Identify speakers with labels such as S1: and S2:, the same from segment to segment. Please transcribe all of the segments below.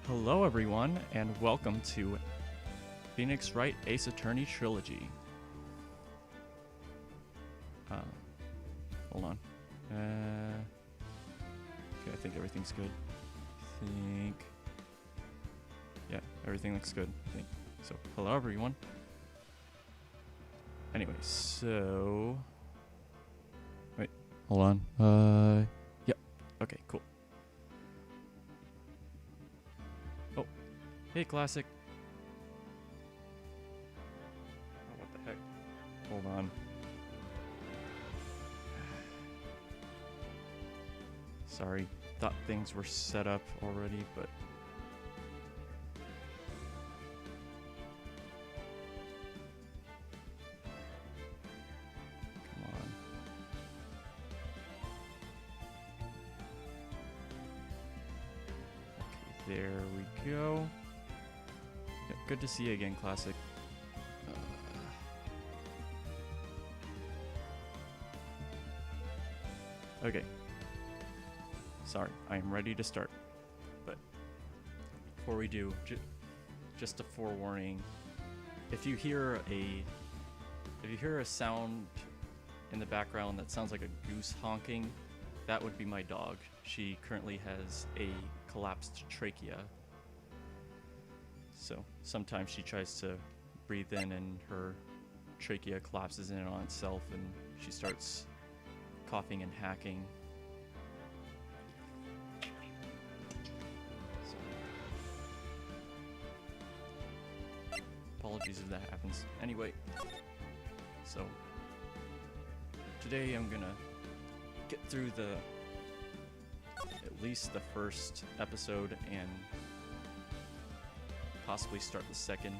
S1: Hello everyone, and welcome to Phoenix Wright Ace Attorney Trilogy. Hold on. Okay, I think everything's good. Yeah, everything looks good, I think. So, hello everyone. Anyway, so... Wait, hold on. Yep. Okay, cool. Oh, hey, Classic. Oh, what the heck? Hold on. Sorry, thought things were set up already, but... Come on. Okay, there we go. Yeah, good to see you again, Classic. Okay. Sorry, I am ready to start. But before we do, just a forewarning: if you hear a sound in the background that sounds like a goose honking, that would be my dog. She currently has a collapsed trachea, so sometimes she tries to breathe in and her trachea collapses in on itself, and she starts coughing and hacking. Apologies if that happens. Anyway, so today I'm gonna get through at least the first episode and possibly start the second.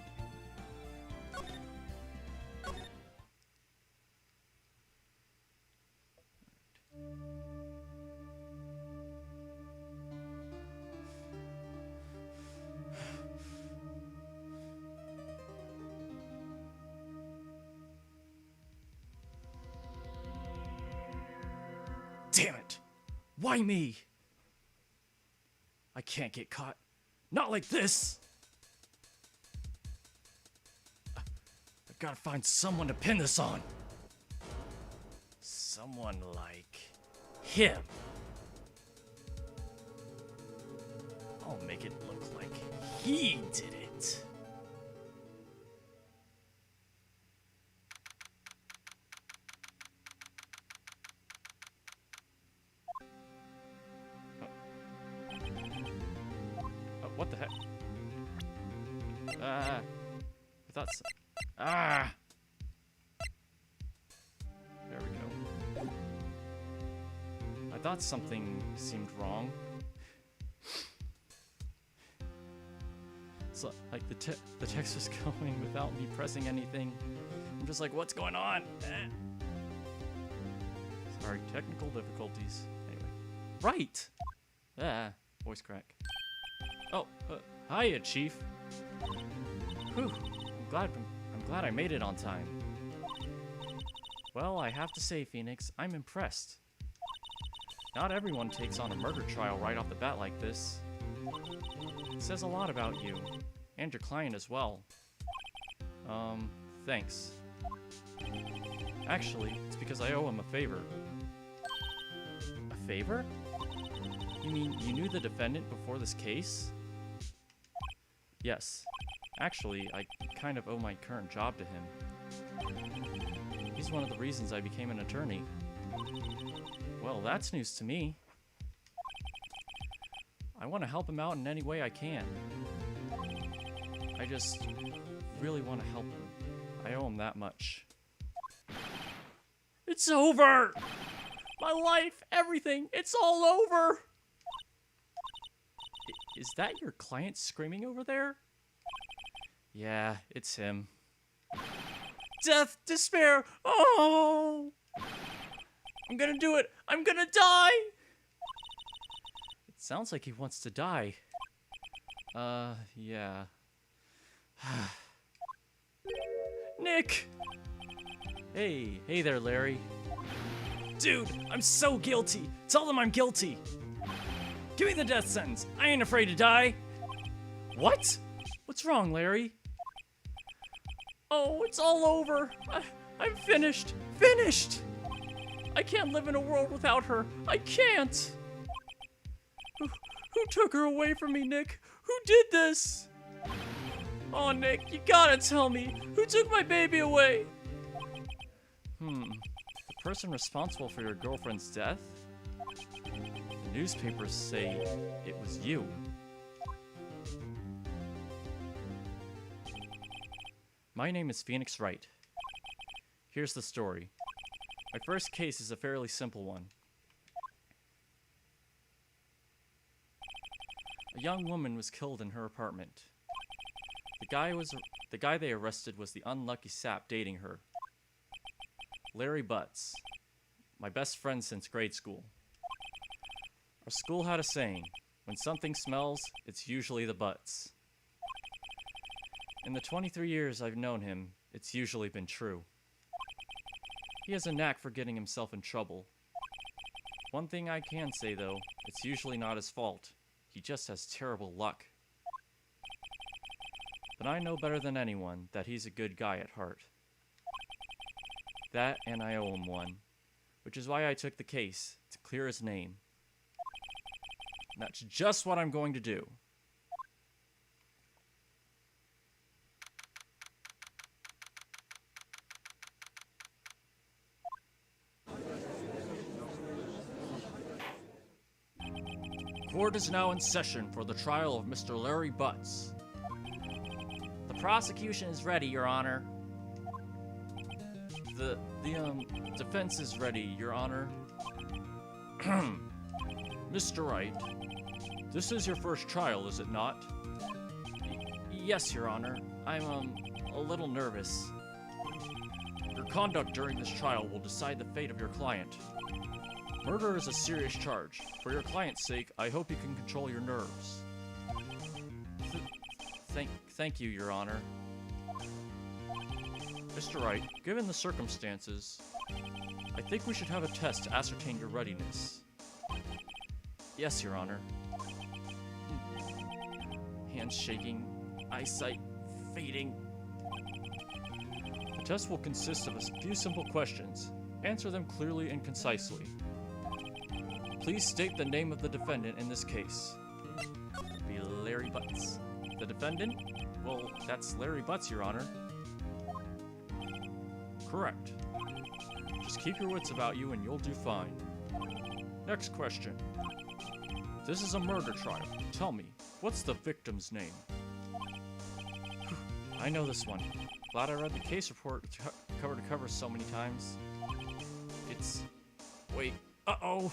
S1: Damn it! Why me? I can't get caught. Not like this! I've gotta find someone to pin this on. Someone like him. I'll make it look like he did it. What the heck? I thought so. There we go. I thought something seemed wrong. So, like, the text was going without me pressing anything. I'm just like, what's going on? Sorry, technical difficulties. Anyway. Right! Voice crack. Oh, hiya, Chief. Whew, I'm glad I made it on time. Well, I have to say, Phoenix, I'm impressed. Not everyone takes on a murder trial right off the bat like this. It says a lot about you, and your client as well. Thanks. Actually, it's because I owe him a favor. A favor? You mean you knew the defendant before this case? Yes. Actually, I kind of owe my current job to him. He's one of the reasons I became an attorney. Well, that's news to me. I want to help him out in any way I can. I just really want to help him. I owe him that much. It's over! My life, everything, it's all over! Is that your client screaming over there? Yeah, it's him. Death, despair, oh! I'm gonna do it! I'm gonna die! It sounds like he wants to die. Yeah. Nick! Hey there, Larry. Dude, I'm so guilty! Tell them I'm guilty! Give me the death sentence! I ain't afraid to die! What? What's wrong, Larry? Oh, it's all over. I'm finished. Finished! I can't live in a world without her. I can't! Who took her away from me, Nick? Who did this? Oh, Nick, you gotta tell me. Who took my baby away? The person responsible for your girlfriend's death? The newspapers say it was you. My name is Phoenix Wright. Here's the story. My first case is a fairly simple one. A young woman was killed in her apartment. The guy they arrested was the unlucky sap dating her. Larry Butts, my best friend since grade school. Our school had a saying, when something smells, it's usually the butts. In the 23 years I've known him, it's usually been true. He has a knack for getting himself in trouble. One thing I can say though, it's usually not his fault. He just has terrible luck. But I know better than anyone that he's a good guy at heart. That and I owe him one, which is why I took the case, to clear his name. And that's just what I'm going to do. Court is now in session for the trial of Mr. Larry Butts. The prosecution is ready, Your Honor. The defense is ready, Your Honor. Mr. Wright, this is your first trial, is it not? Yes, Your Honor. I'm, a little nervous. Your conduct during this trial will decide the fate of your client. Murder is a serious charge. For your client's sake, I hope you can control your nerves. Thank you, Your Honor. Mr. Wright, given the circumstances, I think we should have a test to ascertain your readiness. Yes, Your Honor. Hands shaking, eyesight fading. The test will consist of a few simple questions. Answer them clearly and concisely. Please state the name of the defendant in this case. Be Larry Butts. The defendant? Well, that's Larry Butts, Your Honor. Correct. Just keep your wits about you and you'll do fine. Next question. This is a murder trial. Tell me, what's the victim's name? I know this one. Glad I read the case report cover to cover so many times. It's... Wait. Uh-oh!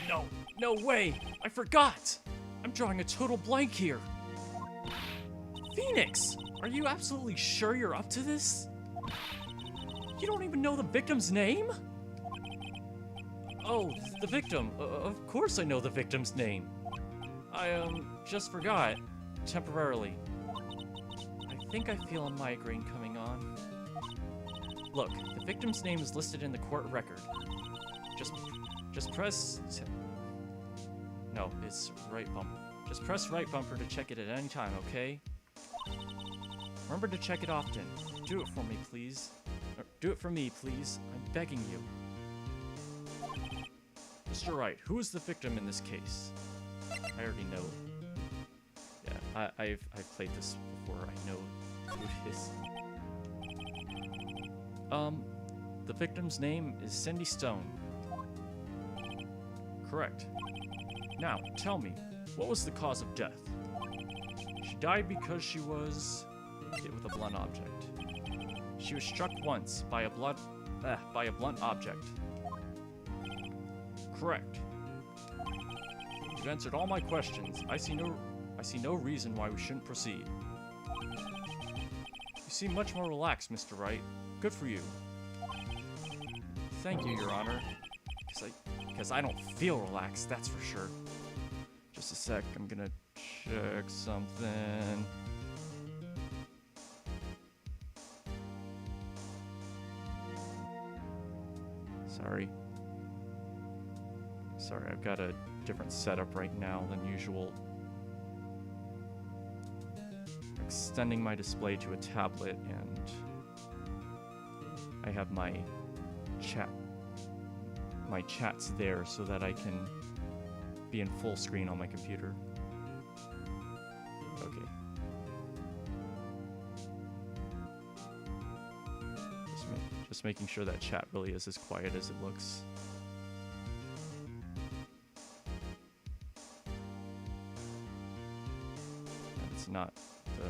S1: No, no way! I forgot! I'm drawing a total blank here. Phoenix! Are you absolutely sure you're up to this? You don't even know the victim's name? Oh, the victim. Of course I know the victim's name. I, just forgot. Temporarily. I think I feel a migraine coming on. Look, the victim's name is listed in the court record. Just press... No, it's right bumper. Just press right bumper to check it at any time, okay? Remember to check it often. Do it for me, please. Do it for me, please. I'm begging you. Mr. Wright, who is the victim in this case? I already know. Yeah, I've played this before. I know who it is. The victim's name is Cindy Stone. Correct. Now, tell me, what was the cause of death? She died because she was hit with a blunt object. She was struck once by a blunt object. Correct. You've answered all my questions. I see no reason why we shouldn't proceed. You seem much more relaxed, Mr. Wright. Good for you. Thank you, Your Honor. Because I don't feel relaxed, that's for sure. Just a sec, I'm gonna check something. Sorry, I've got a different setup right now than usual. extending my display to a tablet, and I have my chats there so that I can be in full screen on my computer. Okay. Just making sure that chat really is as quiet as it looks. And it's not the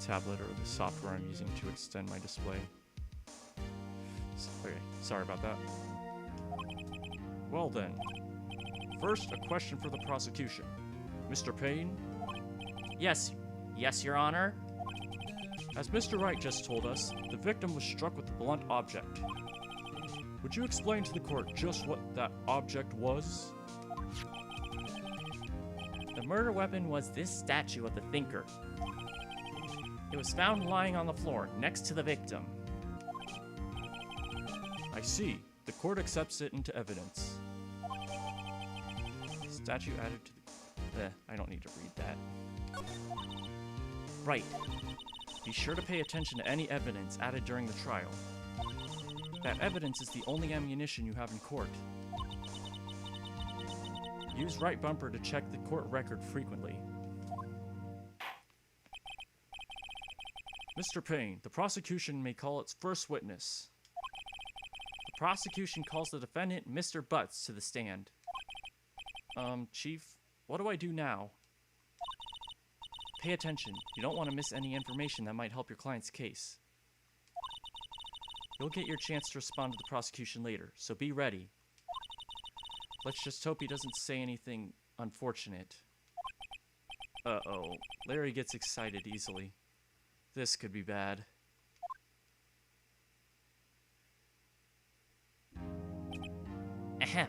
S1: tablet or the software I'm using to extend my display. Okay, sorry about that. Well then, first a question for the prosecution. Mr. Payne?
S2: Yes, Your Honor.
S1: As Mr. Wright just told us, the victim was struck with a blunt object. Would you explain to the court just what that object was?
S2: The murder weapon was this statue of the Thinker. It was found lying on the floor next to the victim.
S1: I see. The court accepts it into evidence. Statue added to the... I don't need to read that.
S2: Right.
S1: Be sure to pay attention to any evidence added during the trial. That evidence is the only ammunition you have in court. Use right bumper to check the court record frequently. Mr. Payne, the prosecution may call its first witness.
S2: The prosecution calls the defendant, Mr. Butts, to the stand.
S1: Chief, what do I do now? Pay attention. You don't want to miss any information that might help your client's case. You'll get your chance to respond to the prosecution later, so be ready. Let's just hope he doesn't say anything unfortunate. Uh-oh. Larry gets excited easily. This could be bad.
S2: Ahem.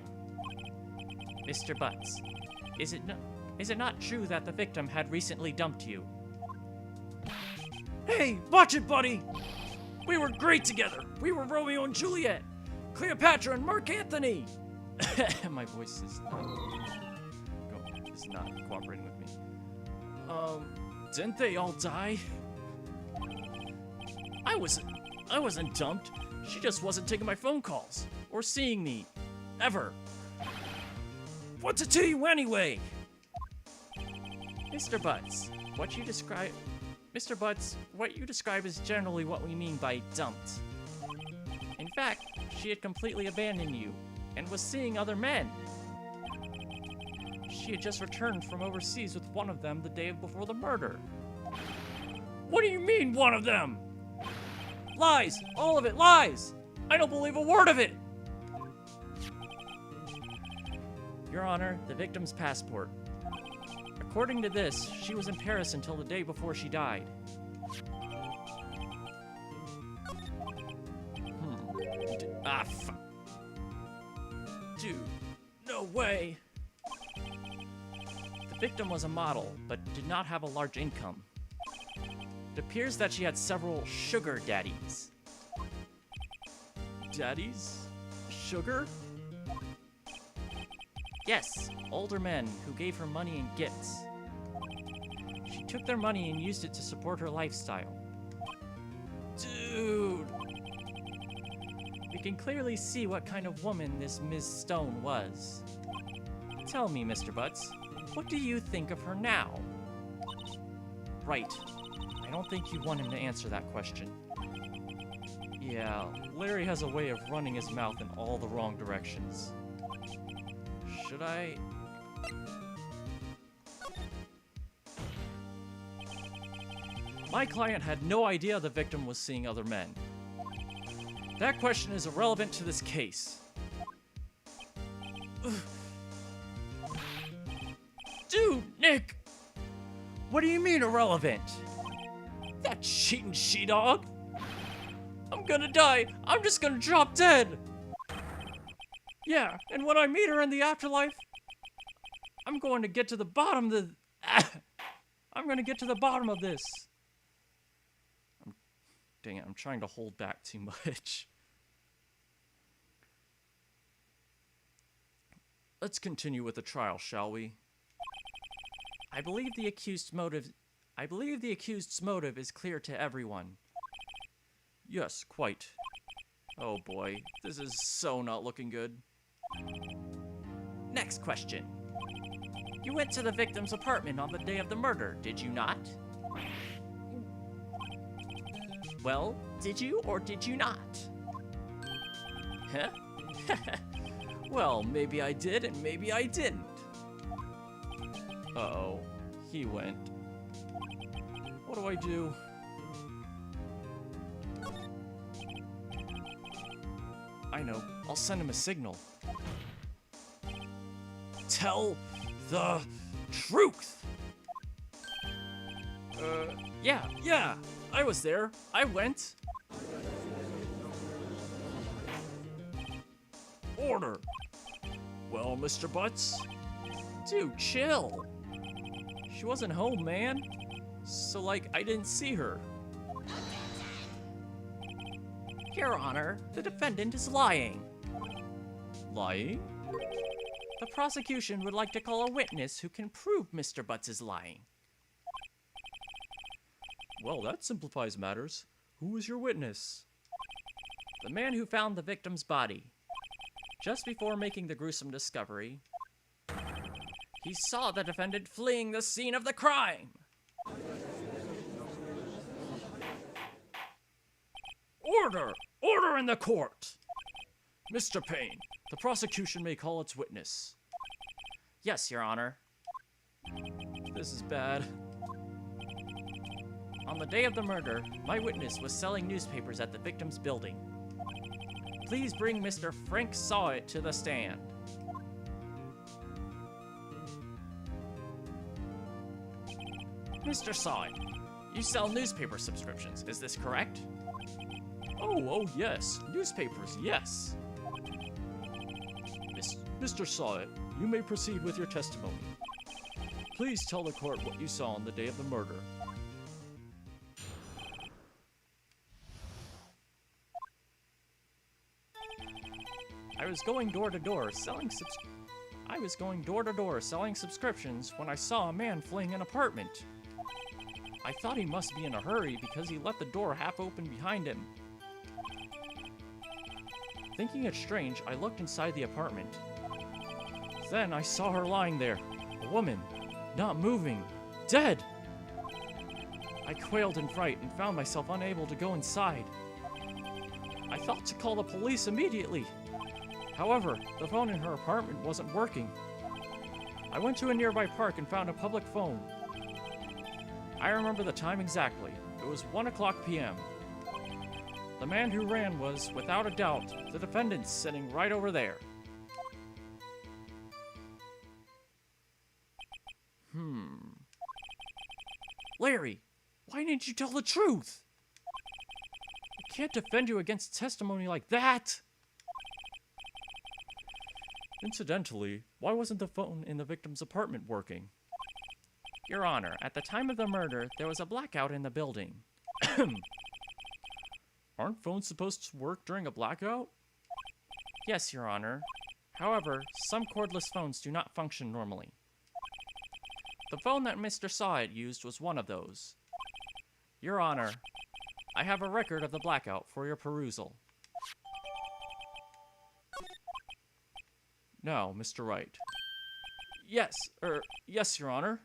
S2: Mr. Butts, is it not true that the victim had recently dumped you?
S1: Hey, watch it, buddy! We were great together! We were Romeo and Juliet! Cleopatra and Mark Antony! My voice is not cooperating with me. Didn't they all die? I wasn't dumped. She just wasn't taking my phone calls. Or seeing me. Ever. What's it to you anyway?
S2: Mr. Butts, what you describe is generally what we mean by dumped. In fact, she had completely abandoned you and was seeing other men. She had just returned from overseas with one of them the day before the murder.
S1: What do you mean, one of them? Lies! All of it, lies! I don't believe a word of it!
S2: Your Honor, the victim's passport. According to this, she was in Paris until the day before she died.
S1: Dude, no way!
S2: The victim was a model, but did not have a large income. It appears that she had several sugar daddies.
S1: Daddies? Sugar?
S2: Yes, older men who gave her money and gifts. She took their money and used it to support her lifestyle.
S1: Dude!
S2: We can clearly see what kind of woman this Ms. Stone was. Tell me, Mr. Butts, what do you think of her now?
S1: Right. I don't think you want him to answer that question. Yeah, Larry has a way of running his mouth in all the wrong directions. Should I? My client had no idea the victim was seeing other men. That question is irrelevant to this case. Dude, Nick! What do you mean irrelevant? That cheating she-dog! I'm gonna die! I'm just gonna drop dead! Yeah, and when I meet her in the afterlife, I'm going to get to the bottom of the... I'm gonna get to the bottom of this. Dang it, I'm trying to hold back too much. Let's continue with the trial, shall we?
S2: I believe the accused's motive I believe the accused's motive is clear to everyone.
S1: Yes, quite. Oh boy, this is so not looking good.
S2: Next question. You went to the victim's apartment on the day of the murder, did you not? Well, did you or did you not? Huh?
S1: Well, maybe I did and maybe I didn't. Uh-oh, he went. What do I do? I know, I'll send him a signal. Tell the truth!
S2: Yeah, I was there. I went.
S1: Order! Well, Mr. Butts?
S2: Dude, chill. She wasn't home, man. So, like, I didn't see her. Your Honor, the defendant is lying.
S1: Lying?
S2: The prosecution would like to call a witness who can prove Mr. Butts is lying.
S1: Well, that simplifies matters. Who is your witness?
S2: The man who found the victim's body. Just before making the gruesome discovery, he saw the defendant fleeing the scene of the crime.
S1: Order! Order in the court! Mr. Payne, the prosecution may call its witness.
S2: Yes, Your Honor.
S1: This is bad.
S2: On the day of the murder, my witness was selling newspapers at the victim's building. Please bring Mr. Frank Sawit to the stand. Mr. Sawit, you sell newspaper subscriptions, is this correct?
S1: Oh, yes. Newspapers, yes. Mr. Sawit, you may proceed with your testimony. Please tell the court what you saw on the day of the murder.
S2: I was going door to door selling subscriptions when I saw a man fleeing an apartment. I thought he must be in a hurry because he left the door half open behind him. Thinking it strange, I looked inside the apartment. Then I saw her lying there, a woman, not moving, dead. I quailed in fright and found myself unable to go inside. I thought to call the police immediately. However, the phone in her apartment wasn't working. I went to a nearby park and found a public phone. I remember the time exactly. It was 1:00 p.m. The man who ran was, without a doubt, the defendant sitting right over there. Larry, why didn't you tell the truth? I can't defend you against testimony like that.
S1: Incidentally, why wasn't the phone in the victim's apartment working?
S2: Your Honor, at the time of the murder, there was a blackout in the building.
S1: Aren't phones supposed to work during a blackout?
S2: Yes, Your Honor. However, some cordless phones do not function normally. The phone that Mr. Sawit used was one of those. Your Honor, I have a record of the blackout for your perusal.
S1: Now, Mr. Wright.
S2: Yes, Your Honor.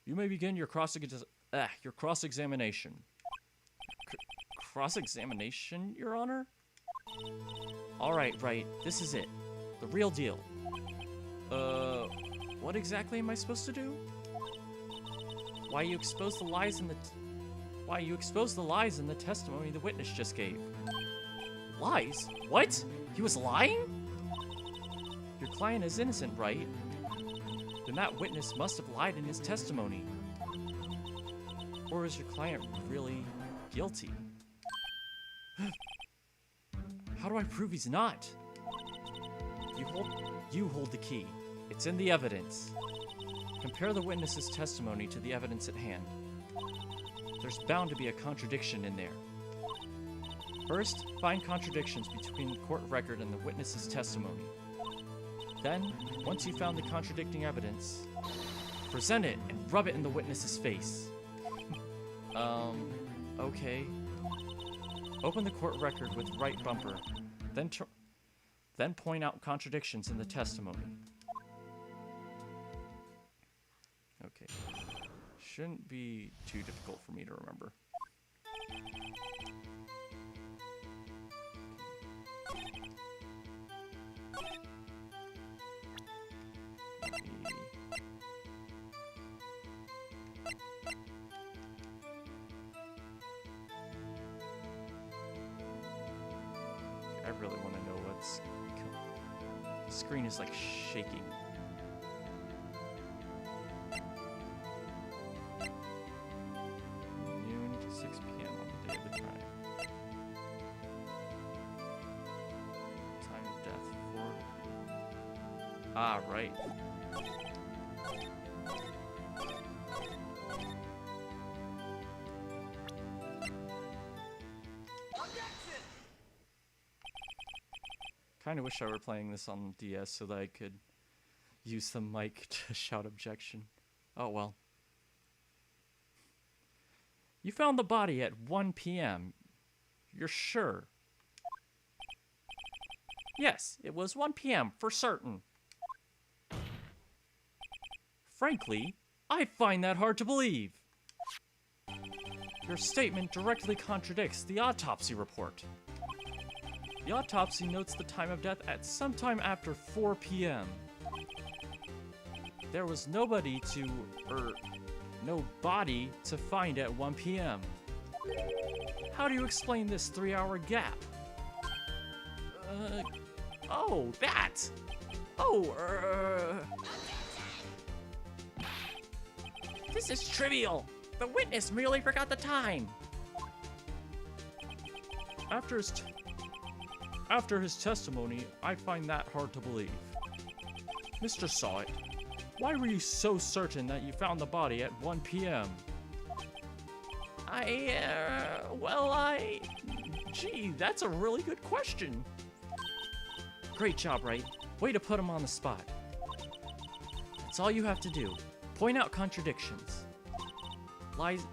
S1: You may begin your cross-examination.
S2: Cross-examination, Your Honor? All right, Wright, this is it. The real deal. What exactly am I supposed to do? Why you expose the lies in the testimony the witness just gave. Lies? What? He was lying? Your client is innocent, right? Then that witness must have lied in his testimony. Or is your client really guilty? How do I prove he's not? You hold the key. It's in the evidence. Compare the witness's testimony to the evidence at hand. There's bound to be a contradiction in there. First, find contradictions between the court record and the witness's testimony. Then, once you've found the contradicting evidence, Present it and rub it in the witness's face. Okay. Open the court record with right bumper. Then point out contradictions in the testimony. Okay. Shouldn't be too difficult for me to remember. I really want to know what's... The screen is like shaking. Noon to 6 p.m. on the day of the crime. Time of death for... Ah, right. Kind of wish I were playing this on DS so that I could use the mic to shout objection. Oh well. You found the body at 1 p.m. You're sure? Yes, it was 1 p.m. for certain. Frankly, I find that hard to believe. Your statement directly contradicts the autopsy report. The autopsy notes the time of death at sometime after 4 p.m. There was no body to find at 1 p.m. How do you explain this 3-hour gap? Oh, that! This is trivial! The witness merely forgot the time! After his testimony, I find that hard to believe. Mr. Sawit, why were you so certain that you found the body at 1 p.m.? Gee, that's a really good question. Great job, Wright. Way to put him on the spot. That's all you have to do. Point out contradictions. Lies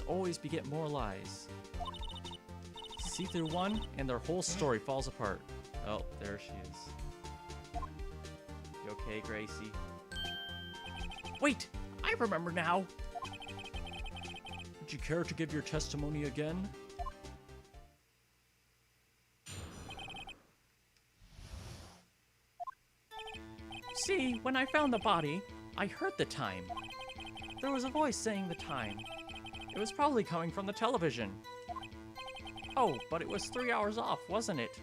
S2: always beget more lies. See through one, and their whole story falls apart. Oh, there she is. You okay, Gracie? Wait! I remember now! Would you care to give your testimony again? See, when I found the body, I heard the time. There was a voice saying the time. It was probably coming from the television. Oh, but it was 3 hours off, wasn't it?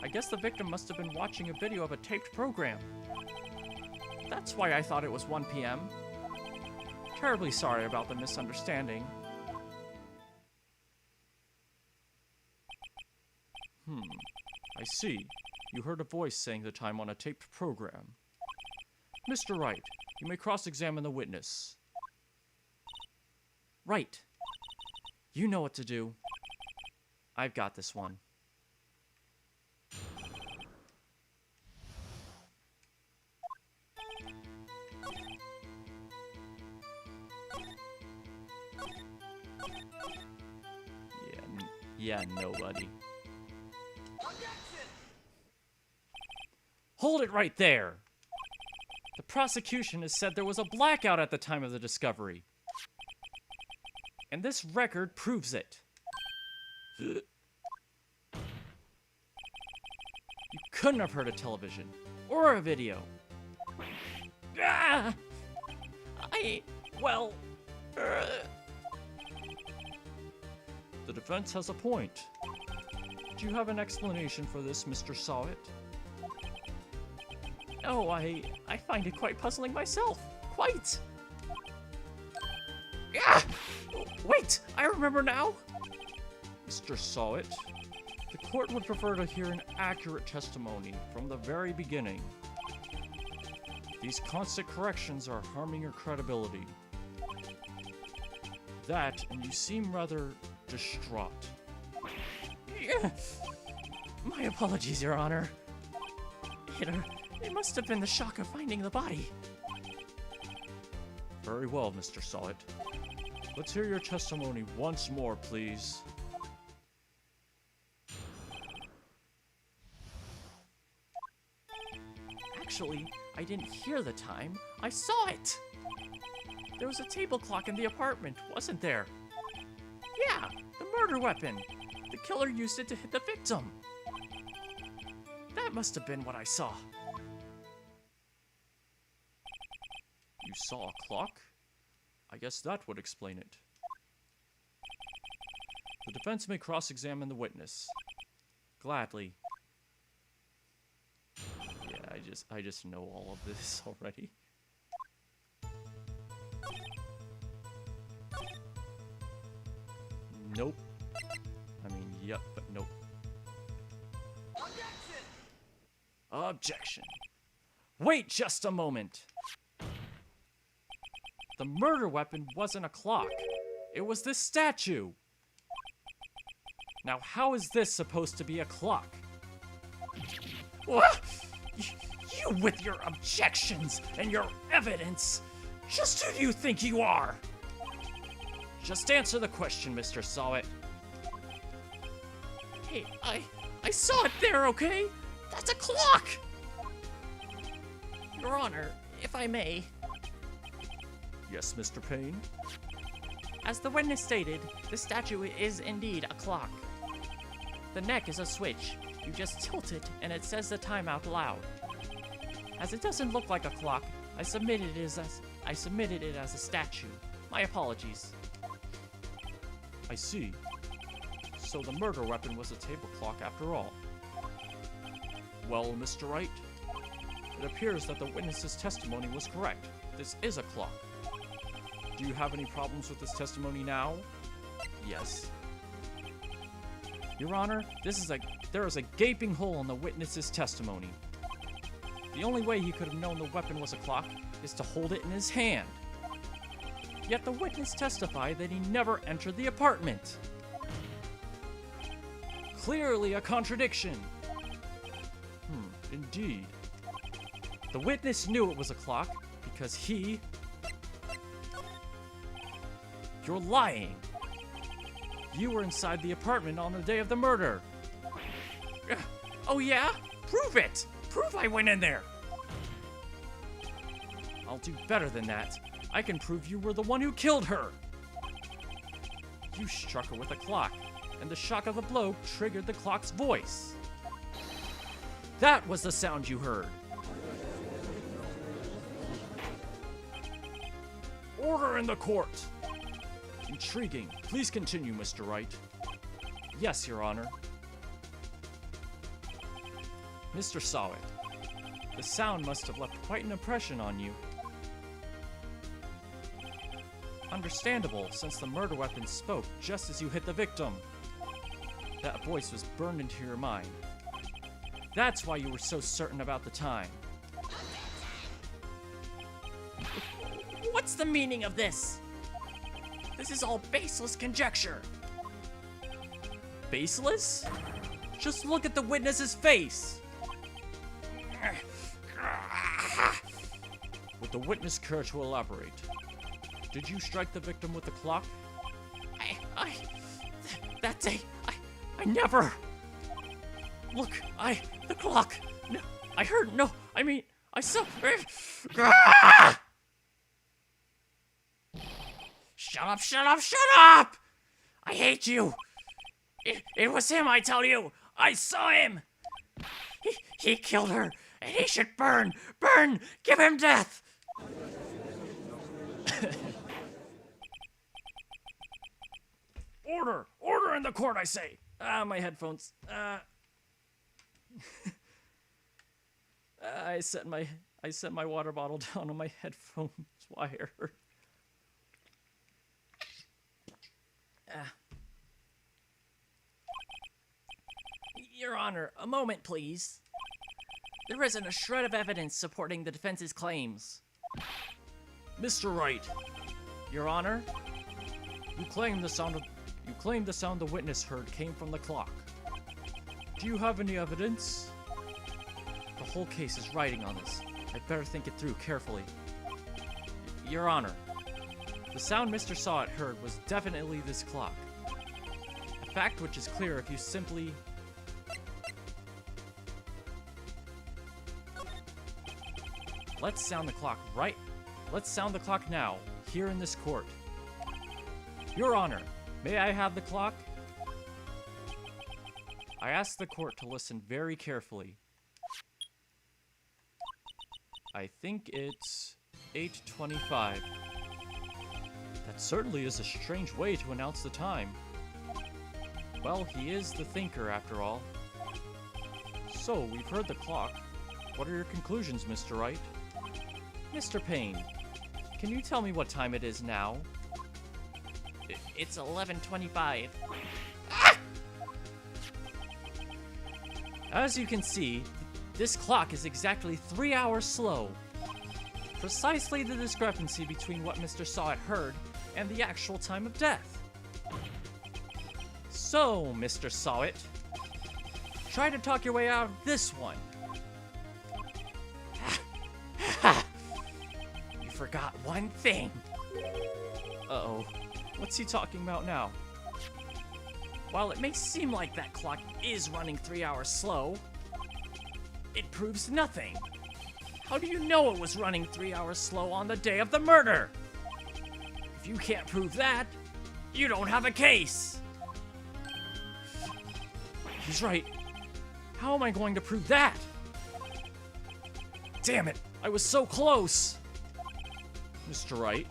S2: I guess the victim must have been watching a video of a taped program. That's why I thought it was 1 p.m. Terribly sorry about the misunderstanding. I see. You heard a voice saying the time on a taped program. Mr. Wright, you may cross-examine the witness. Right. You know what to do. I've got this one. Yeah, nobody. Hold it right there! The prosecution has said there was a blackout at the time of the discovery. And this record proves it. You couldn't have heard a television or a video. Ah! The defense has a point. Do you have an explanation for this, Mr. Sawit? Oh, I find it quite puzzling myself. Quite! Ah! Wait, I remember now! Mr. Sawit, the court would prefer to hear an accurate testimony from the very beginning. These constant corrections are harming your credibility. That, and you seem rather distraught. My apologies, Your Honor. It must have been the shock of finding the body. Very well, Mr. Solid. Let's hear your testimony once more, please. Actually, I didn't hear the time. I saw it! There was a table clock in the apartment, wasn't there? Yeah, the murder weapon. The killer used it to hit the victim. That must have been what I saw. You saw a clock? I guess that would explain it. The defense may cross-examine the witness. Gladly. Yeah, I just know all of this already. Nope. I mean, yep, but nope.
S3: Objection!
S2: Objection. Wait just a moment. The murder weapon wasn't a clock. It was this statue. Now, how is this supposed to be a clock? What? You with your objections and your evidence. Just who do you think you are? Just answer the question, Mr. Sawit. Hey, I saw it there, okay? That's a clock! Your Honor, if I may. Yes, Mr. Payne? As the witness stated, the statue is indeed a clock. The neck is a switch. You just tilt it, and it says the time out loud. As it doesn't look like a clock, I submitted it as a statue. My apologies. I see. So the murder weapon was a table clock after all. Well, Mr. Wright, it appears that the witness's testimony was correct. This is a clock. Do you have any problems with this testimony now? Yes. Your Honor, there is a gaping hole in the witness's testimony. The only way he could have known the weapon was a clock is to hold it in his hand. Yet the witness testified that he never entered the apartment. Clearly a contradiction. Indeed. The witness knew it was a clock because he... You're lying. You were inside the apartment on the day of the murder. Oh yeah? Prove it! Prove I went in there! I'll do better than that. I can prove you were the one who killed her. You struck her with a clock, and the shock of the blow triggered the clock's voice. That was the sound you heard. Order in the court! Intriguing. Please continue, Mr. Wright. Yes, Your Honor. Mr. Sawit, the sound must have left quite an impression on you. Understandable, since the murder weapon spoke just as you hit the victim. That voice was burned into your mind. That's why you were so certain about the time. What's the meaning of this? This is all baseless conjecture. Baseless? Just look at the witness's face. Would the witness care to elaborate? Did you strike the victim with the clock? I never. Look, the clock. No, I heard, no, I mean, I saw. Shut up, shut up, shut up! I hate you. It was him, I tell you. I saw him. He killed her, and he should burn, burn, give him death. Order in the court, I say. My headphones. I set my water bottle down on my headphones wire. Your Honor, a moment, please. There isn't a shred of evidence supporting the defense's claims. Mr. Wright, Your Honor, you claim the sound the witness heard came from the clock. Do you have any evidence? The whole case is riding on this. I'd better think it through carefully. Your Honor, The sound Mr. Sawit heard was definitely this clock. A fact which is clear if you simply... Let's sound the clock right. Let's sound the clock now, here in this court. Your Honor, may I have the clock? I ask the court to listen very carefully. I think it's 8:25. That certainly is a strange way to announce the time. Well, he is the thinker after all. So, we've heard the clock. What are your conclusions, Mr. Wright? Mr. Payne, can you tell me what time it is now? It's 11:25. As you can see, this clock is exactly 3 hours slow. Precisely the discrepancy between what Mr. Sawit heard and the actual time of death. So, Mr. Sawit, try to talk your way out of this one. You forgot one thing. Uh-oh. What's he talking about now? While it may seem like that clock is running 3 hours slow, it proves nothing. How do you know it was running 3 hours slow on the day of the murder? If you can't prove that, you don't have a case. He's right. How am I going to prove that? Damn it, I was so close. Mr. Wright,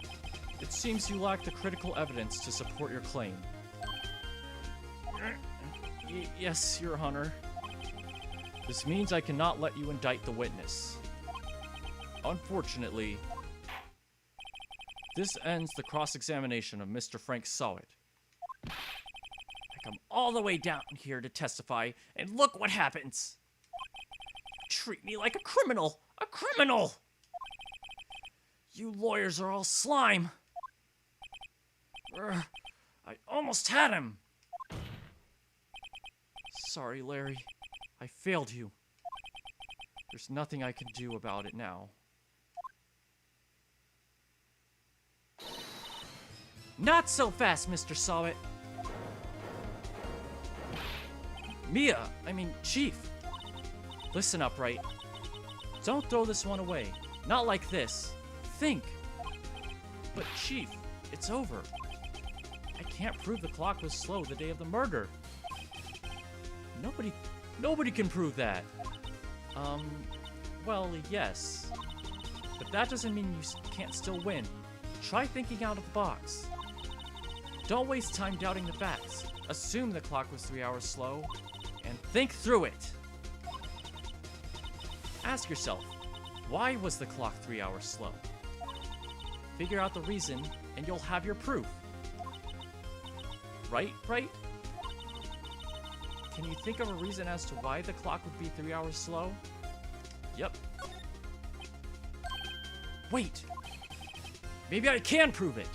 S2: it seems you lack the critical evidence to support your claim. Yes, Your Honor. This means I cannot let you indict the witness. Unfortunately, this ends the cross-examination of Mr. Frank Sawit. I come all the way down here to testify, and look what happens. Treat me like a criminal! A criminal! You lawyers are all slime. I almost had him. Sorry, Larry. I failed you. There's nothing I can do about it now. Not so fast, Mr. Sawit. Chief. Listen up, Wright. Don't throw this one away. Not like this. Think. But Chief, it's over. I can't prove the clock was slow the day of the murder. Nobody can prove that. Well, yes. But that doesn't mean you can't still win. Try thinking out of the box. Don't waste time doubting the facts. Assume the clock was 3 hours slow, and think through it. Ask yourself, why was the clock 3 hours slow? Figure out the reason, and you'll have your proof. Right? Can you think of a reason as to why the clock would be 3 hours slow? Yep. Wait! Maybe I can prove it!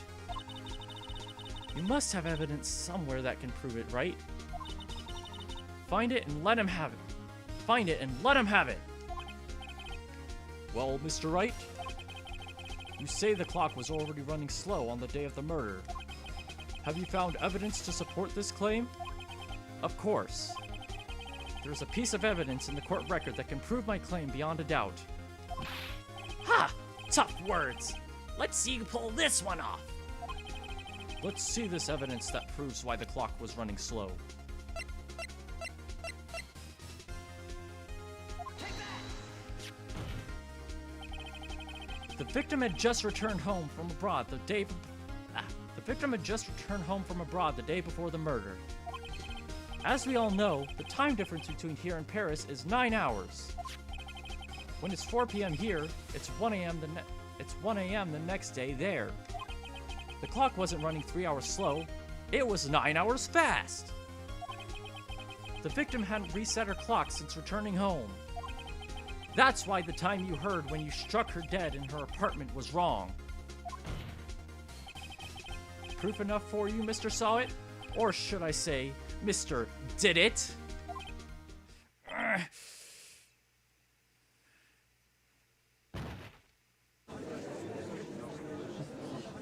S2: You must have evidence somewhere that can prove it, right? Find it and let him have it. Find it and let him have it! Well, Mr. Wright, you say the clock was already running slow on the day of the murder. Have you found evidence to support this claim? Of course. There's a piece of evidence in the court record that can prove my claim beyond a doubt. Ha! Tough words! Let's see you pull this one off! Let's see this evidence that proves why the clock was running slow. The victim had just returned home from abroad the day before the murder. As we all know, the time difference between here and Paris is 9 hours. When it's 4 p.m. here, it's 1 a.m. the next day there. The clock wasn't running 3 hours slow, it was 9 hours fast. The victim hadn't reset her clock since returning home. That's why the time you heard when you struck her dead in her apartment was wrong. Proof enough for you, Mr. Sawit? Or should I say, Mr. Did It?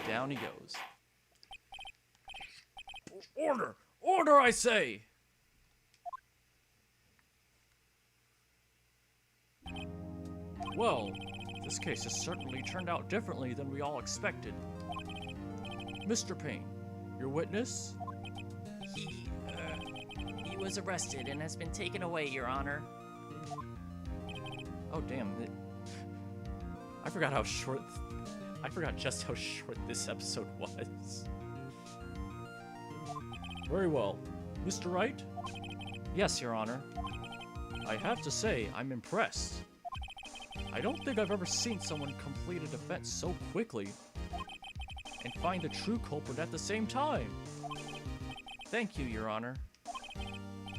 S2: Down he goes. Order! Order, I say! Well, this case has certainly turned out differently than we all expected. Mr. Payne, your witness?
S3: He was arrested and has been taken away, Your Honor.
S2: Oh, damn. I forgot just how short this episode was. Very well. Mr. Wright? Yes, Your Honor. I have to say, I'm impressed. I don't think I've ever seen someone complete a defense so quickly and find the true culprit at the same time. Thank you, Your Honor.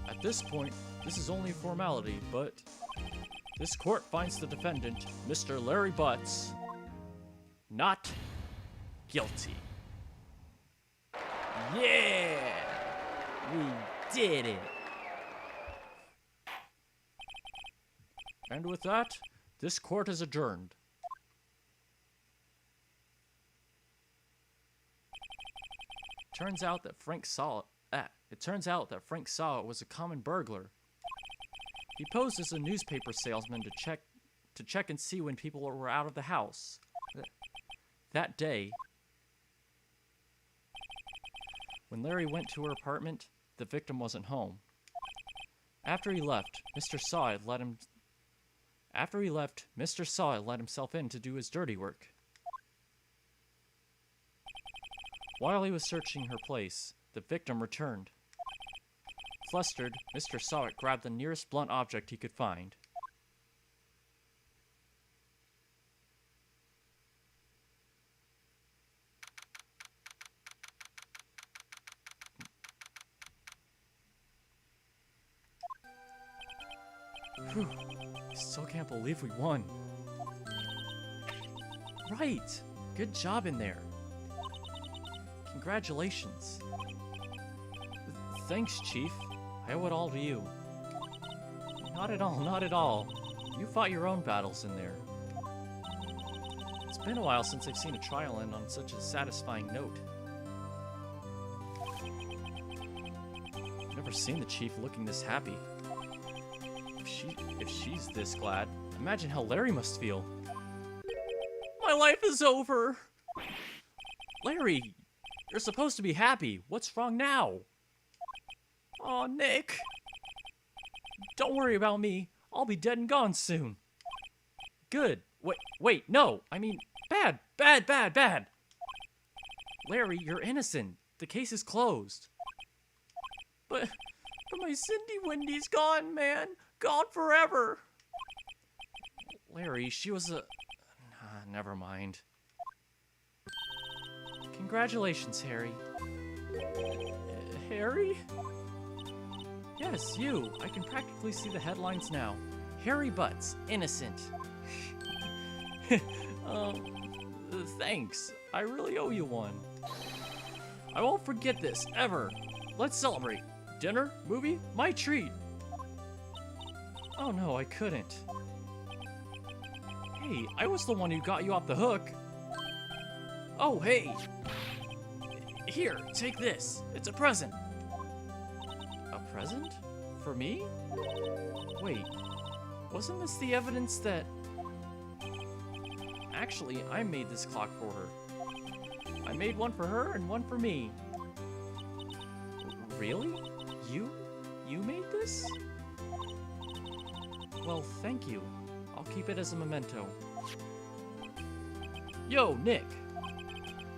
S2: At this point, this is only a formality, but this court finds the defendant, Mr. Larry Butts, not guilty.
S3: Yeah! We did it!
S2: And with that, this court is adjourned. It turns out that Frank Saw was a common burglar. He posed as a newspaper salesman to check and see when people were out of the house. That day, when Larry went to her apartment, the victim wasn't home. After he left, Mr. Saw had let himself in to do his dirty work. While he was searching her place, the victim returned. Flustered, Mr. Sawit grabbed the nearest blunt object he could find. Whew. I still can't believe we won. Right! Good job in there. Congratulations. Thanks, Chief. I owe it all to you. Not at all, not at all. You fought your own battles in there. It's been a while since I've seen a trial end on such a satisfying note. I've never seen the Chief looking this happy. If she's this glad, imagine how Larry must feel. My life is over! Larry, you're supposed to be happy. What's wrong now? Aw, Nick. Don't worry about me. I'll be dead and gone soon. Good. Wait, no. I mean, bad. Larry, you're innocent. The case is closed. But my Cindy Wendy's gone, man. Gone forever. Larry, she was a... never mind. Congratulations, Harry. Harry? Yes, you. I can practically see the headlines now. Harry Butts, innocent. Thanks. I really owe you one. I won't forget this, ever. Let's celebrate. Dinner? Movie? My treat. Oh no, I couldn't. Hey, I was the one who got you off the hook. Oh, hey. Here, take this. It's a present. A present? For me? Wait, wasn't this the evidence that... Actually, I made this clock for her. I made one for her and one for me. Really? You made this? Well, thank you. I'll keep it as a memento. Yo, Nick!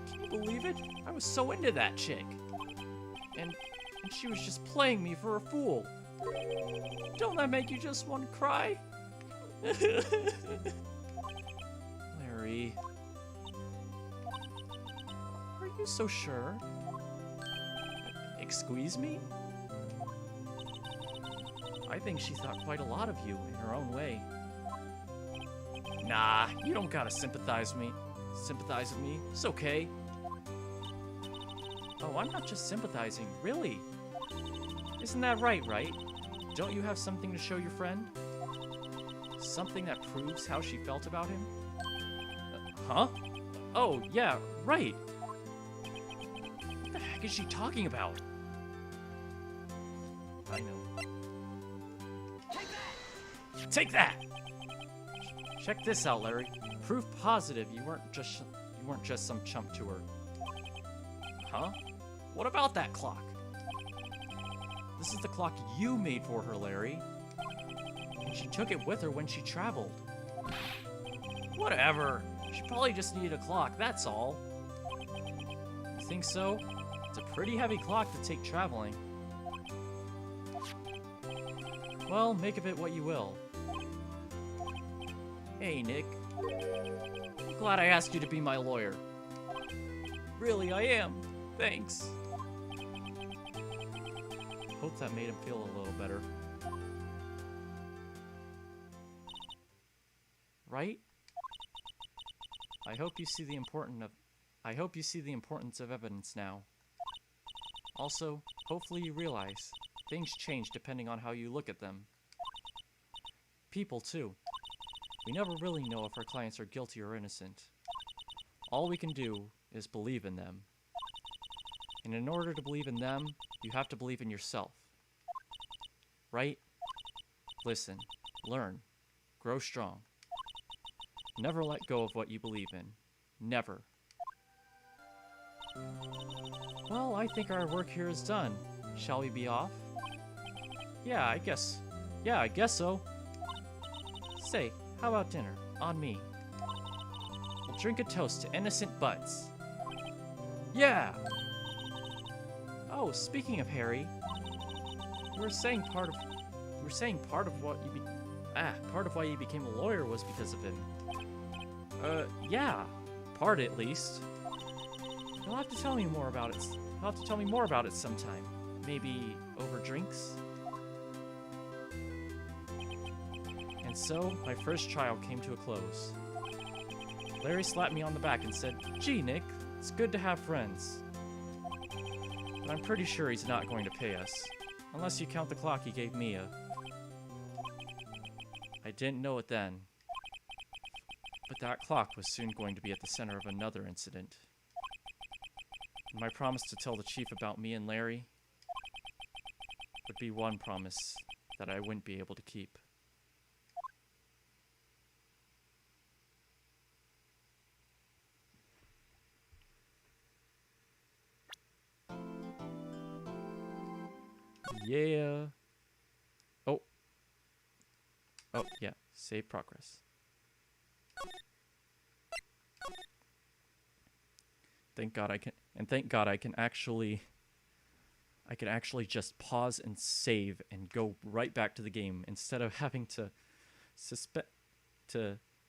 S2: Can you believe it? I was so into that chick. And she was just playing me for a fool. Don't that make you just want to cry? Larry. Are you so sure? Excuse me? I think she thought quite a lot of you in her own way. Nah, you don't gotta sympathize with me. It's okay. Oh, I'm not just sympathizing, really. Isn't that right? Don't you have something to show your friend? Something that proves how she felt about him? Huh? Oh, yeah, right. heck is she talking about?
S1: I know.
S2: Take that! Check this out, Larry. Proof positive you weren't just some chump to her. Huh? What about that clock? This is the clock you made for her, Larry. And she took it with her when she traveled. Whatever. She probably just needed a clock, that's all. You think so? It's a pretty heavy clock to take traveling. Well, make of it what you will. Hey, Nick. Glad I asked you to be my lawyer. Really, I am. Thanks. Hope that made him feel a little better. Right? I hope you see the importance of evidence now. Also, hopefully you realize things change depending on how you look at them. People, too. We never really know if our clients are guilty or innocent. All we can do is believe in them. And in order to believe in them, you have to believe in yourself. Right? Listen, learn, grow strong. Never let go of what you believe in. Never. Well, I think our work here is done. Shall we be off? Yeah, I guess so. Say, how about dinner? On me. We'll drink a toast to innocent butts. Yeah! Oh, speaking of Harry, you were saying part of why you became a lawyer was because of him. Yeah, part at least. You'll have to tell me more about it. You'll have to tell me more about it sometime. Maybe over drinks? And so, my first trial came to a close. Larry slapped me on the back and said, "Gee, Nick, it's good to have friends." But I'm pretty sure he's not going to pay us. Unless you count the clock he gave Mia. I didn't know it then. But that clock was soon going to be at the center of another incident. And my promise to tell the chief about me and Larry would be one promise that I wouldn't be able to keep. Yeah. Oh. Oh, yeah. Save progress. Thank God I can actually just pause and save and go right back to the game instead of having to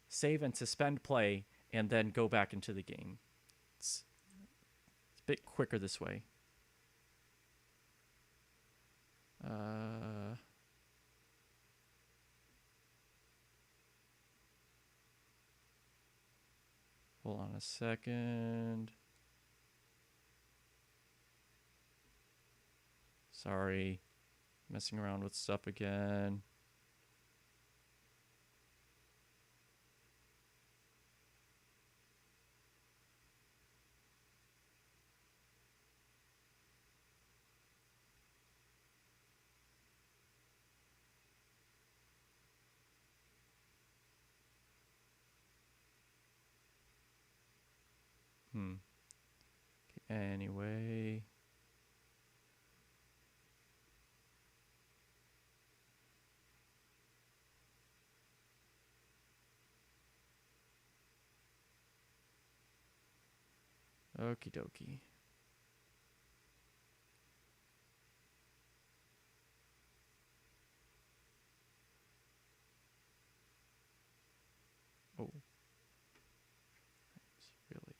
S2: save and suspend play and then go back into the game. It's a bit quicker this way. Hold on a second. Sorry, messing around with stuff again. Anyway. Okie dokie. Oh. That's really.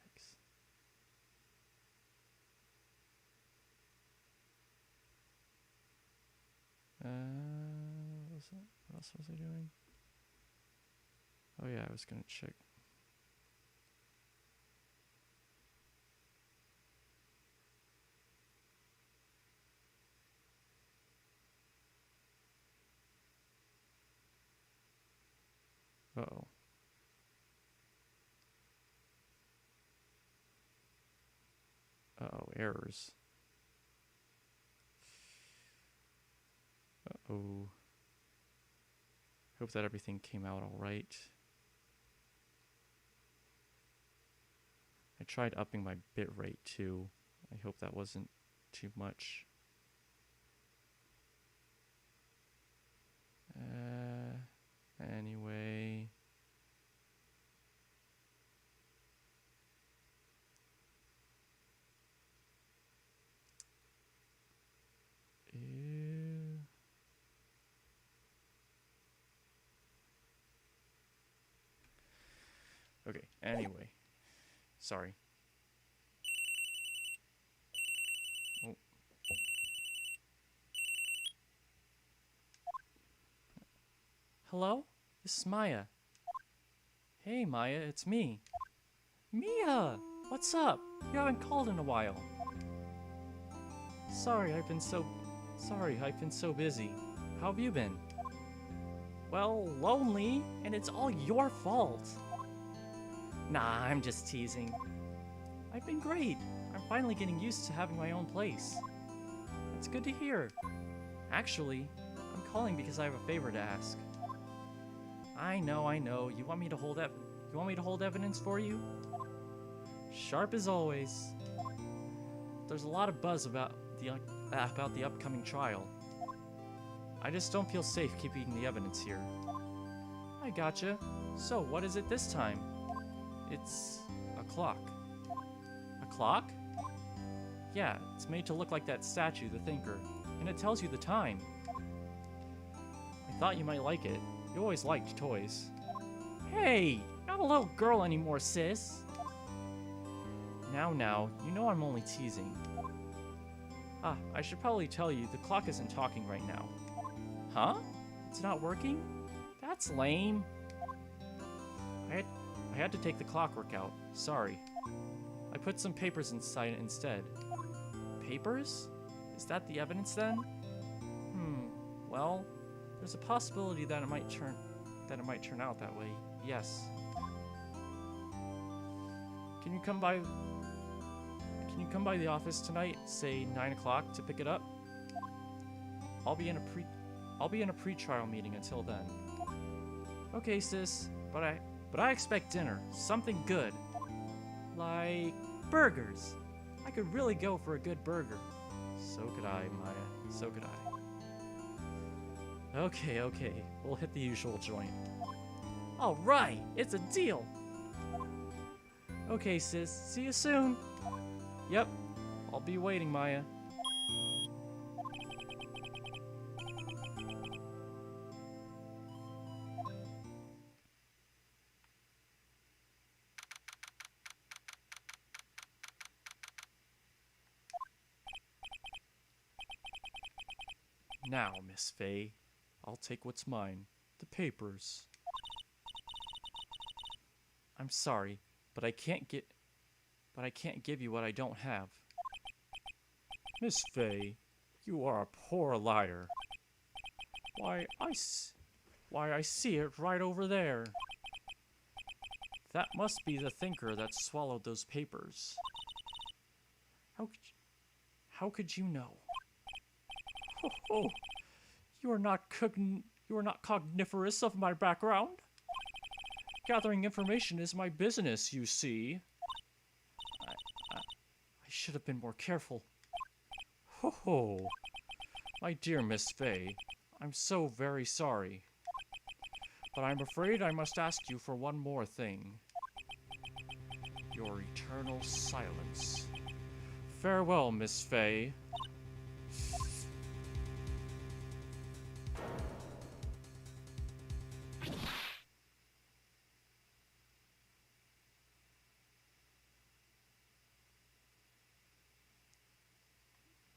S2: Yikes. What else was I doing? Oh yeah, I was gonna check. Uh-oh.
S1: Uh-oh, errors. Uh-oh. Hope that everything came out all right. I tried upping my bit rate too. I hope that wasn't too much. Anyway. Ew. Okay, anyway. Sorry. Oh.
S2: Hello? This is Maya. Hey, Maya, it's me. Mia! What's up? You haven't called in a while. Sorry, I've been so busy. How have you been? Well, lonely, and it's all your fault. Nah, I'm just teasing. I've been great. I'm finally getting used to having my own place. It's good to hear. Actually, I'm calling because I have a favor to ask. I know. You want me to hold evidence for you? Sharp as always. There's a lot of buzz about the upcoming trial. I just don't feel safe keeping the evidence here. I gotcha. So, what is it this time? It's a clock. A clock? Yeah, it's made to look like that statue, the Thinker, and it tells you the time. I thought you might like it. You always liked toys. Hey, not a little girl anymore, sis. Now, you know I'm only teasing. Ah, I should probably tell you, the clock isn't talking right now. Huh? It's not working? That's lame. I had to take the clockwork out. Sorry. I put some papers inside it instead. Papers? Is that the evidence then? Well, there's a possibility that it might turn out that way. Yes. Can you come by the office tonight, say 9 o'clock, to pick it up? I'll be in a pre-trial meeting until then. Okay, sis, but I expect dinner, something good. Like burgers. I could really go for a good burger. So could I, Maya. So could I. Okay. We'll hit the usual joint. All right, it's a deal. Okay, sis. See you soon. Yep, I'll be waiting, Maya. Now, Miss Faye, I'll take what's mine. The papers. I'm sorry, but I can't give you what I don't have. Miss Faye, you are a poor liar. Why, I see it right over there. That must be the Thinker that swallowed those papers. How could you know? Oh, you are not cogniferous of my background. Gathering information is my business, you see. I should have been more careful. Ho, my dear Miss Faye, I'm so very sorry. But I'm afraid I must ask you for one more thing. Your eternal silence. Farewell, Miss Faye.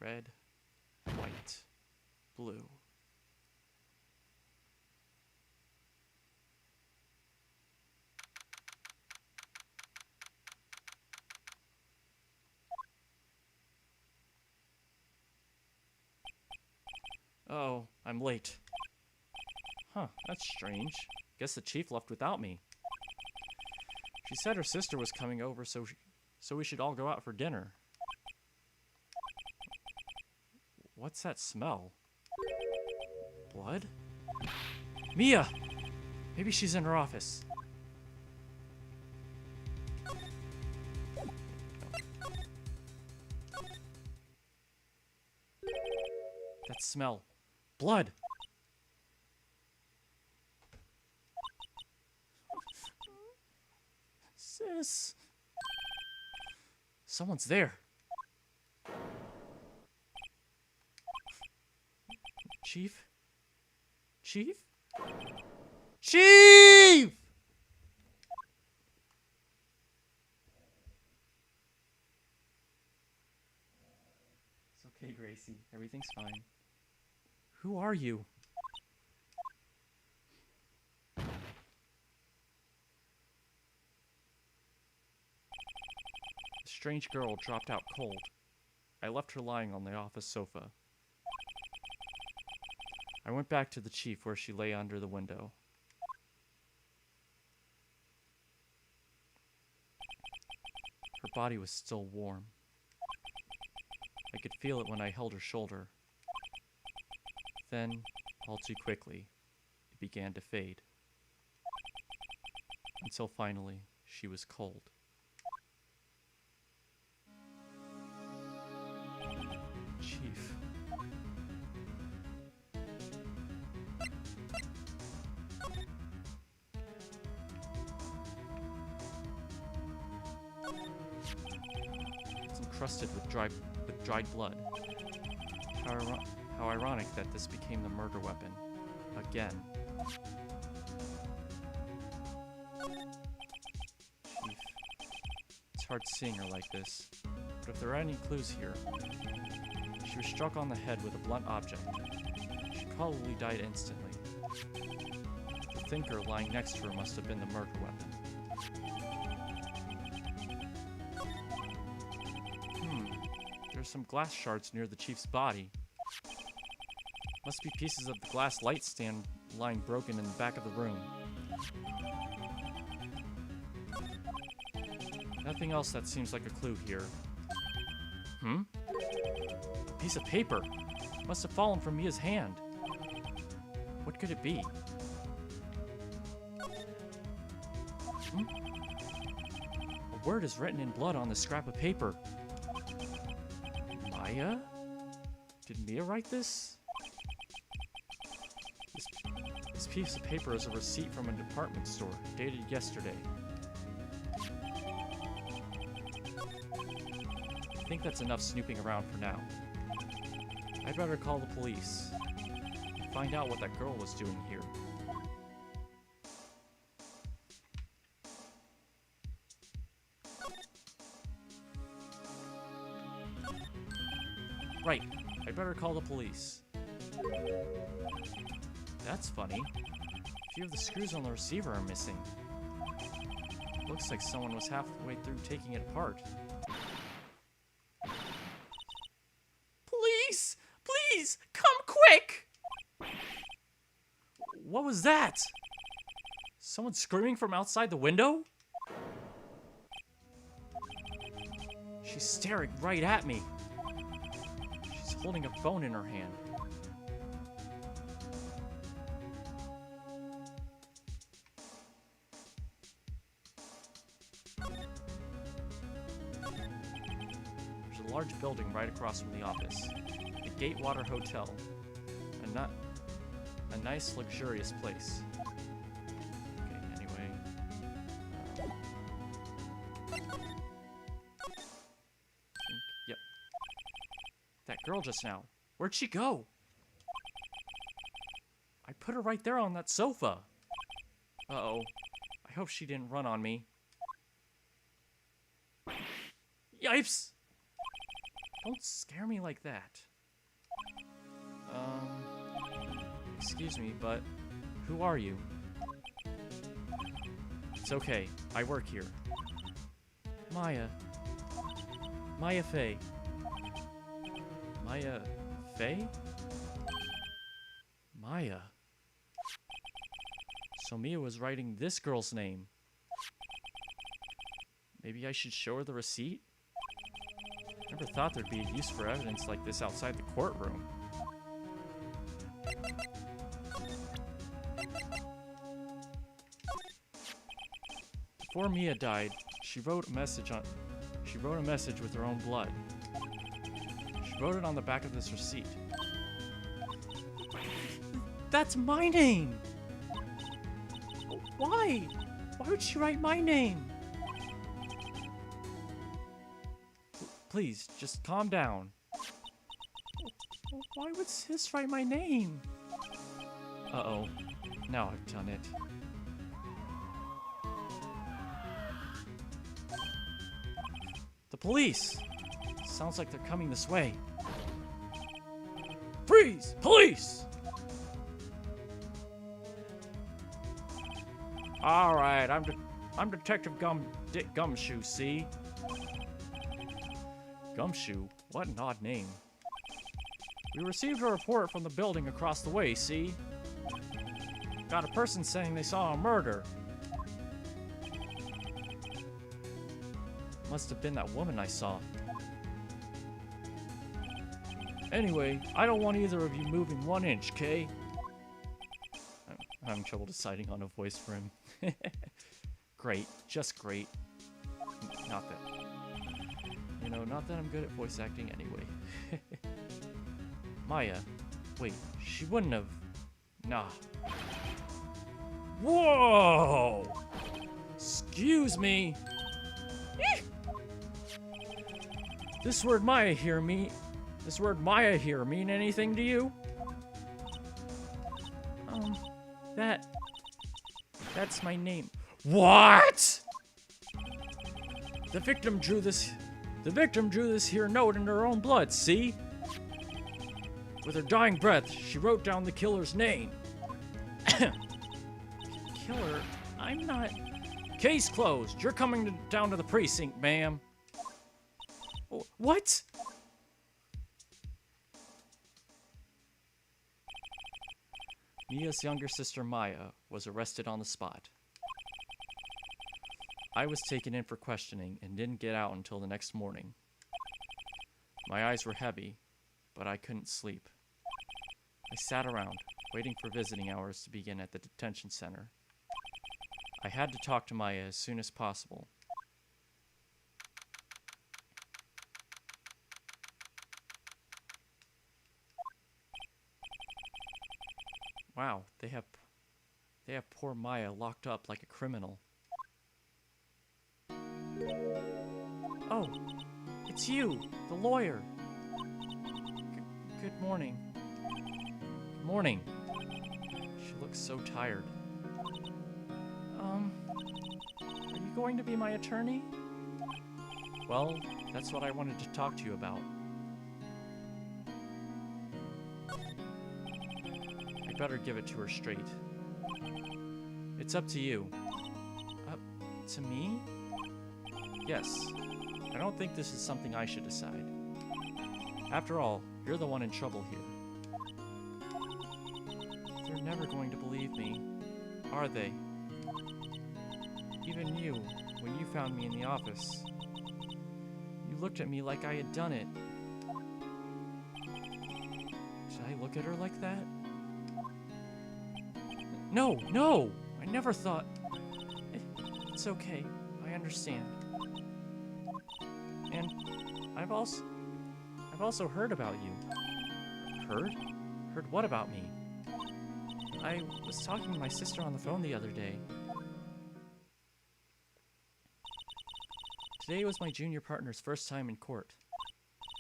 S2: Red, white, blue. Oh, I'm late. Huh, that's strange. Guess the chief left without me. She said her sister was coming over, so we should all go out for dinner. What's that smell? Blood? Mia! Maybe she's in her office. That smell. Blood! Sis. Someone's there. Chief? Chief? Chief! It's okay, Gracie. Everything's fine. Who are you? The strange girl dropped out cold. I left her lying on the office sofa. I went back to the chief where she lay under the window. Her body was still warm. I could feel it when I held her shoulder. Then, all too quickly, it began to fade. Until finally, she was cold. Chief. It's encrusted with dried blood. How ironic that this became the murder weapon. Again. Chief. It's hard seeing her like this. But if there are any clues here... She was struck on the head with a blunt object. She probably died instantly. The thinker lying next to her must have been the murder weapon. There's some glass shards near the chief's body. Must be pieces of the glass light stand lying broken in the back of the room. Nothing else that seems like a clue here. A piece of paper. Must have fallen from Mia's hand. What could it be? A word is written in blood on the scrap of paper. Maya? Did Mia write this? This piece of paper is a receipt from a department store, dated yesterday. I think that's enough snooping around for now. I'd better call the police and find out what that girl was doing here. Right, I'd better call the police. That's funny. A few of the screws on the receiver are missing. Looks like someone was halfway through taking it apart. Police! Please! Come quick! What was that? Someone screaming from outside the window? She's staring right at me. She's holding a phone in her hand. There's a large building right across from the office. The Gatewater Hotel. A nice, luxurious place. Okay, anyway. Yep. That girl just now. Where'd she go? I put her right there on that sofa. Uh-oh. I hope she didn't run on me. Yipes! Don't scare me like that. Excuse me, but who are you? It's okay. I work here. Maya. Maya Fey. Maya Fey? Maya. So Mia was writing this girl's name. Maybe I should show her the receipt? Never thought there'd be a use for evidence like this outside the courtroom. Before Mia died, she wrote a message with her own blood. She wrote it on the back of this receipt. That's my name! Why? Why would she write my name? Please, just calm down. Why would Sis write my name? Uh-oh. Now I've done it. The police! Sounds like they're coming this way. Freeze! Police! Alright, I'm Detective Dick Gumshoe, see? Gumshoe? What an odd name. We received a report from the building across the way, see? Got a person saying they saw a murder. Must have been that woman I saw. Anyway, I don't want either of you moving 1 inch, Kay? I'm having trouble deciding on a voice for him. Great. Just great. Not that... You know, not that I'm good at voice acting anyway. Maya. Wait, she wouldn't have... Nah. Whoa! Excuse me! This word Maya here mean anything to you? That's my name. What? The victim drew this here note in her own blood, see? With her dying breath, she wrote down the killer's name. Killer? I'm not... Case closed. You're coming down to the precinct, ma'am. What? Mia's younger sister, Maya, was arrested on the spot. I was taken in for questioning and didn't get out until the next morning. My eyes were heavy, but I couldn't sleep. I sat around, waiting for visiting hours to begin at the detention center. I had to talk to Maya as soon as possible. Wow, they have poor Maya locked up like a criminal. Oh, it's you, the lawyer. Good morning. Morning. She looks so tired. Are you going to be my attorney? Well, that's what I wanted to talk to you about. I better give it to her straight. It's up to you. Up to me? Yes. I don't think this is something I should decide. After all, you're the one in trouble here. They're never going to believe me, are they? Even you, when you found me in the office. You looked at me like I had done it. Should I look at her like that? No, no! I never thought... It's okay. I understand. And I've also heard about you. Heard? Heard what about me? I was talking to my sister on the phone the other day. Today was my junior partner's first time in court.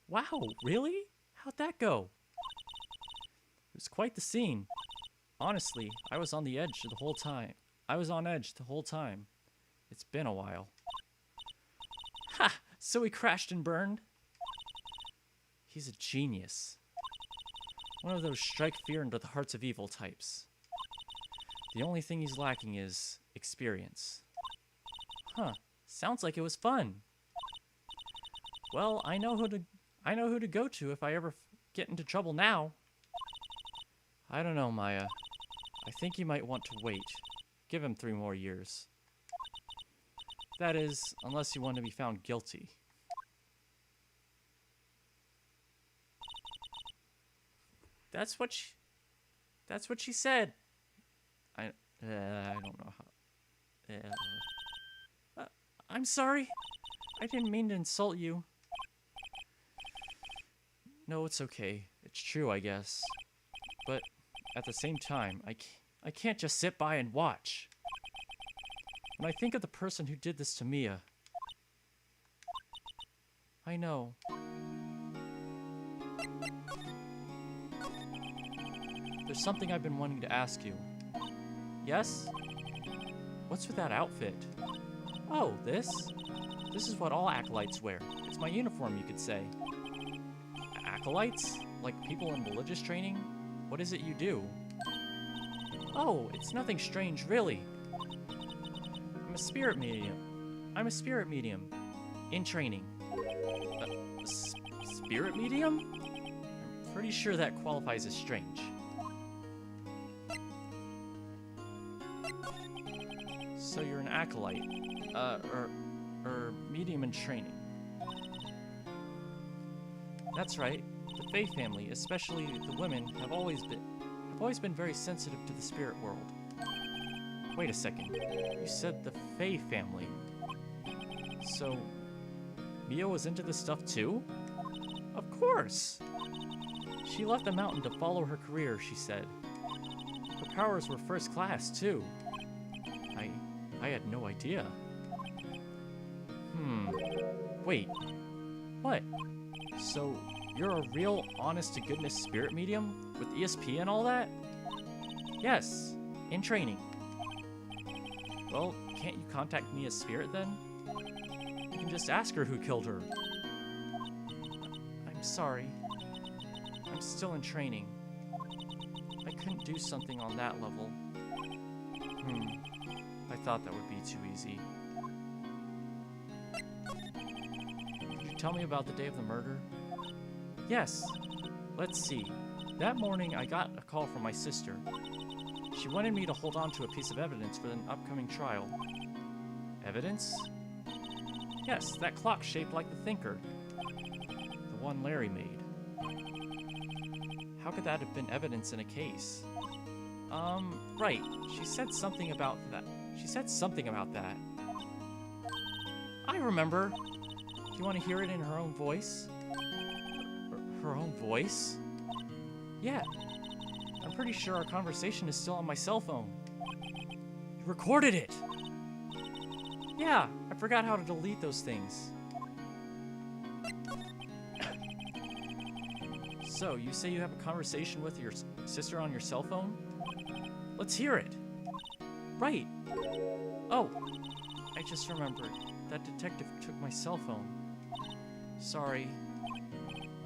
S2: Wow, really? How'd that go? It was quite the scene. Honestly, I was on edge the whole time. It's been a while. Ha! So he crashed and burned? He's a genius. One of those strike fear into the hearts of evil types. The only thing he's lacking is experience. Huh. Sounds like it was fun. Well, I know who to go to if I ever get into trouble now. I don't know, Maya. I think you might want to wait. Give him 3 more years. That is, unless you want to be found guilty. That's what she said. I don't know how. I'm sorry. I didn't mean to insult you. No, it's okay. It's true, I guess. But at the same time, I can't just sit by and watch. When I think of the person who did this to Mia, I know. There's something I've been wanting to ask you. Yes? What's with that outfit? Oh, this? This is what all acolytes wear. It's my uniform, you could say. Acolytes? Like people in religious training? What is it you do? Oh, it's nothing strange, really. I'm a spirit medium. In training. Spirit medium? I'm pretty sure that qualifies as strange. So you're an acolyte. Or medium in training. That's right. The Fae family, especially the women, have always been very sensitive to the spirit world. Wait a second. You said the Fae family. So Mia was into this stuff too? Of course. She left the mountain to follow her career, she said. Her powers were first class too. I had no idea. Wait. What? So, you're a real, honest-to-goodness spirit medium? With ESP and all that? Yes. In training. Well, can't you contact me as spirit then? You can just ask her who killed her. I'm sorry. I'm still in training. I couldn't do something on that level. I thought that would be too easy. Could you tell me about the day of the murder? Yes. Let's see. That morning, I got a call from my sister. She wanted me to hold on to a piece of evidence for an upcoming trial. Evidence? Yes, that clock shaped like the Thinker. The one Larry made. How could that have been evidence in a case? Right. She said something about that. I remember. Do you want to hear it in her own voice? Her own voice? Yeah. I'm pretty sure our conversation is still on my cell phone. You recorded it! Yeah, I forgot how to delete those things. So, you say you have a conversation with your sister on your cell phone? Let's hear it. Right. Oh, I just remembered. That detective took my cell phone. Sorry.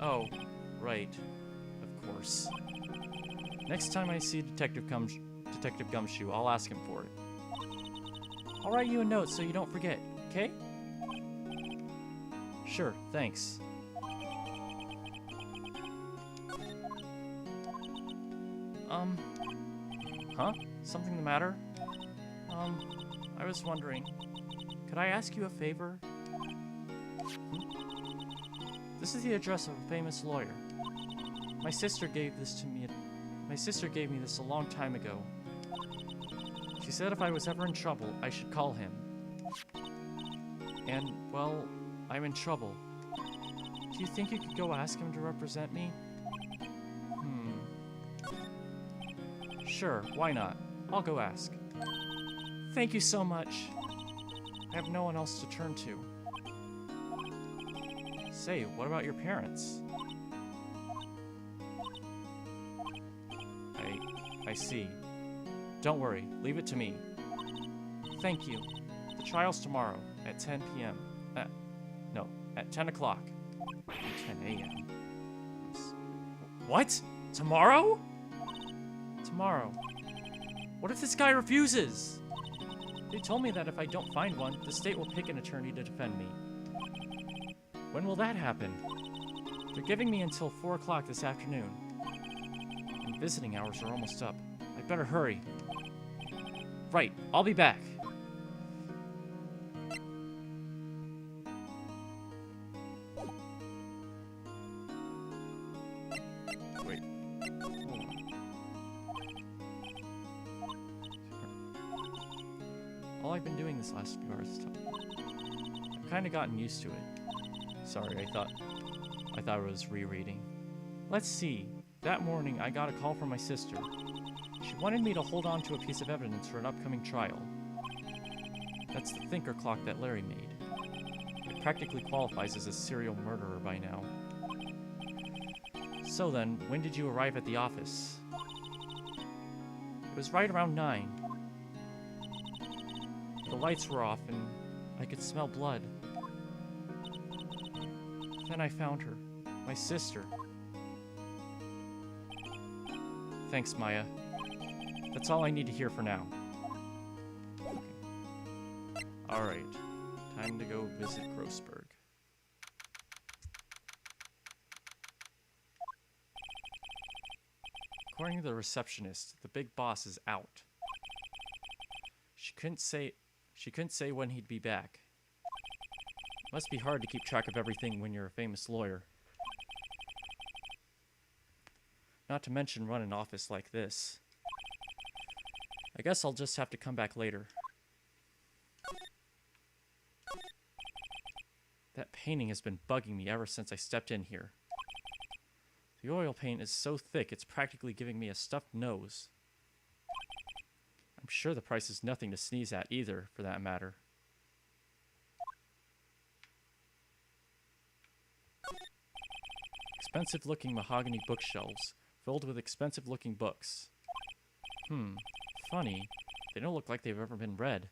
S2: Oh, right. Of course. Next time I see Detective Gumshoe, I'll ask him for it. I'll write you a note so you don't forget, okay? Sure, thanks. Huh? Something the matter? I was wondering, could I ask you a favor? This is the address of a famous lawyer. My sister gave me this a long time ago. She said if I was ever in trouble, I should call him. And, well, I'm in trouble. Do you think you could go ask him to represent me? Sure, why not? I'll go ask. Thank you so much. I have no one else to turn to. Say, what about your parents? I see. Don't worry, leave it to me. Thank you. The trial's tomorrow at 10 p.m. No, at 10 o'clock. 10 a.m. What? Tomorrow? Tomorrow. What if this guy refuses? They told me that if I don't find one, the state will pick an attorney to defend me. When will that happen? They're giving me until 4 o'clock this afternoon. And visiting hours are almost up. I'd better hurry. Right, I'll be back. Wait,
S1: Hold on. All I've been doing this last few hours is I've kind of gotten used to it. Sorry, I thought it was rereading. Let's see. That morning, I got a call from my sister. She wanted me to hold on to a piece of evidence for an upcoming trial. That's the thinker clock that Larry made. It practically qualifies as a serial murderer by now. So then, when did you arrive at the office? It was right around 9. The lights were off and I could smell blood. Then I found her, my sister. Thanks, Maya. That's all I need to hear for now. Okay. Alright, time to go visit Grossberg. According to the receptionist, the big boss is out. She couldn't say when he'd be back. Must be hard to keep track of everything when you're a famous lawyer. Not to mention run an office like this. I guess I'll just have to come back later. That painting has been bugging me ever since I stepped in here. The oil paint is so thick it's practically giving me a stuffed nose. I'm sure the price is nothing to sneeze at either, for that matter. Expensive-looking mahogany bookshelves, filled with expensive-looking books. Funny. They don't look like they've ever been read.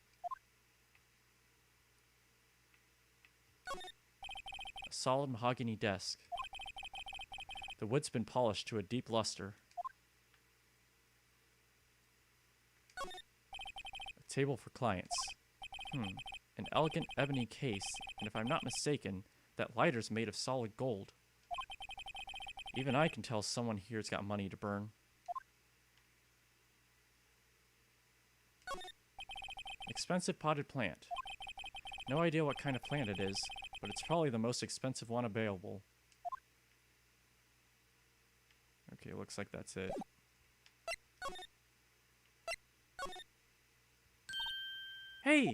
S1: A solid mahogany desk. The wood's been polished to a deep luster. A table for clients. An elegant ebony case, and if I'm not mistaken, that lighter's made of solid gold. Even I can tell someone here's got money to burn. Expensive potted plant. No idea what kind of plant it is, but it's probably the most expensive one available. Okay, looks like that's it. Hey!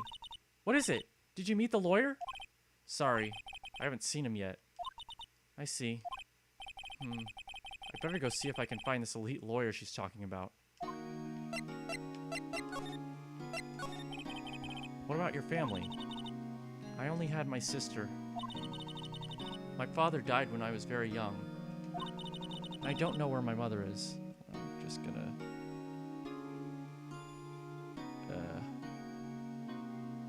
S1: What is it? Did you meet the lawyer? Sorry, I haven't seen him yet. I see. I better go see if I can find this elite lawyer she's talking about. What about your family? I only had my sister. My father died when I was very young. I don't know where my mother is. I'm just gonna...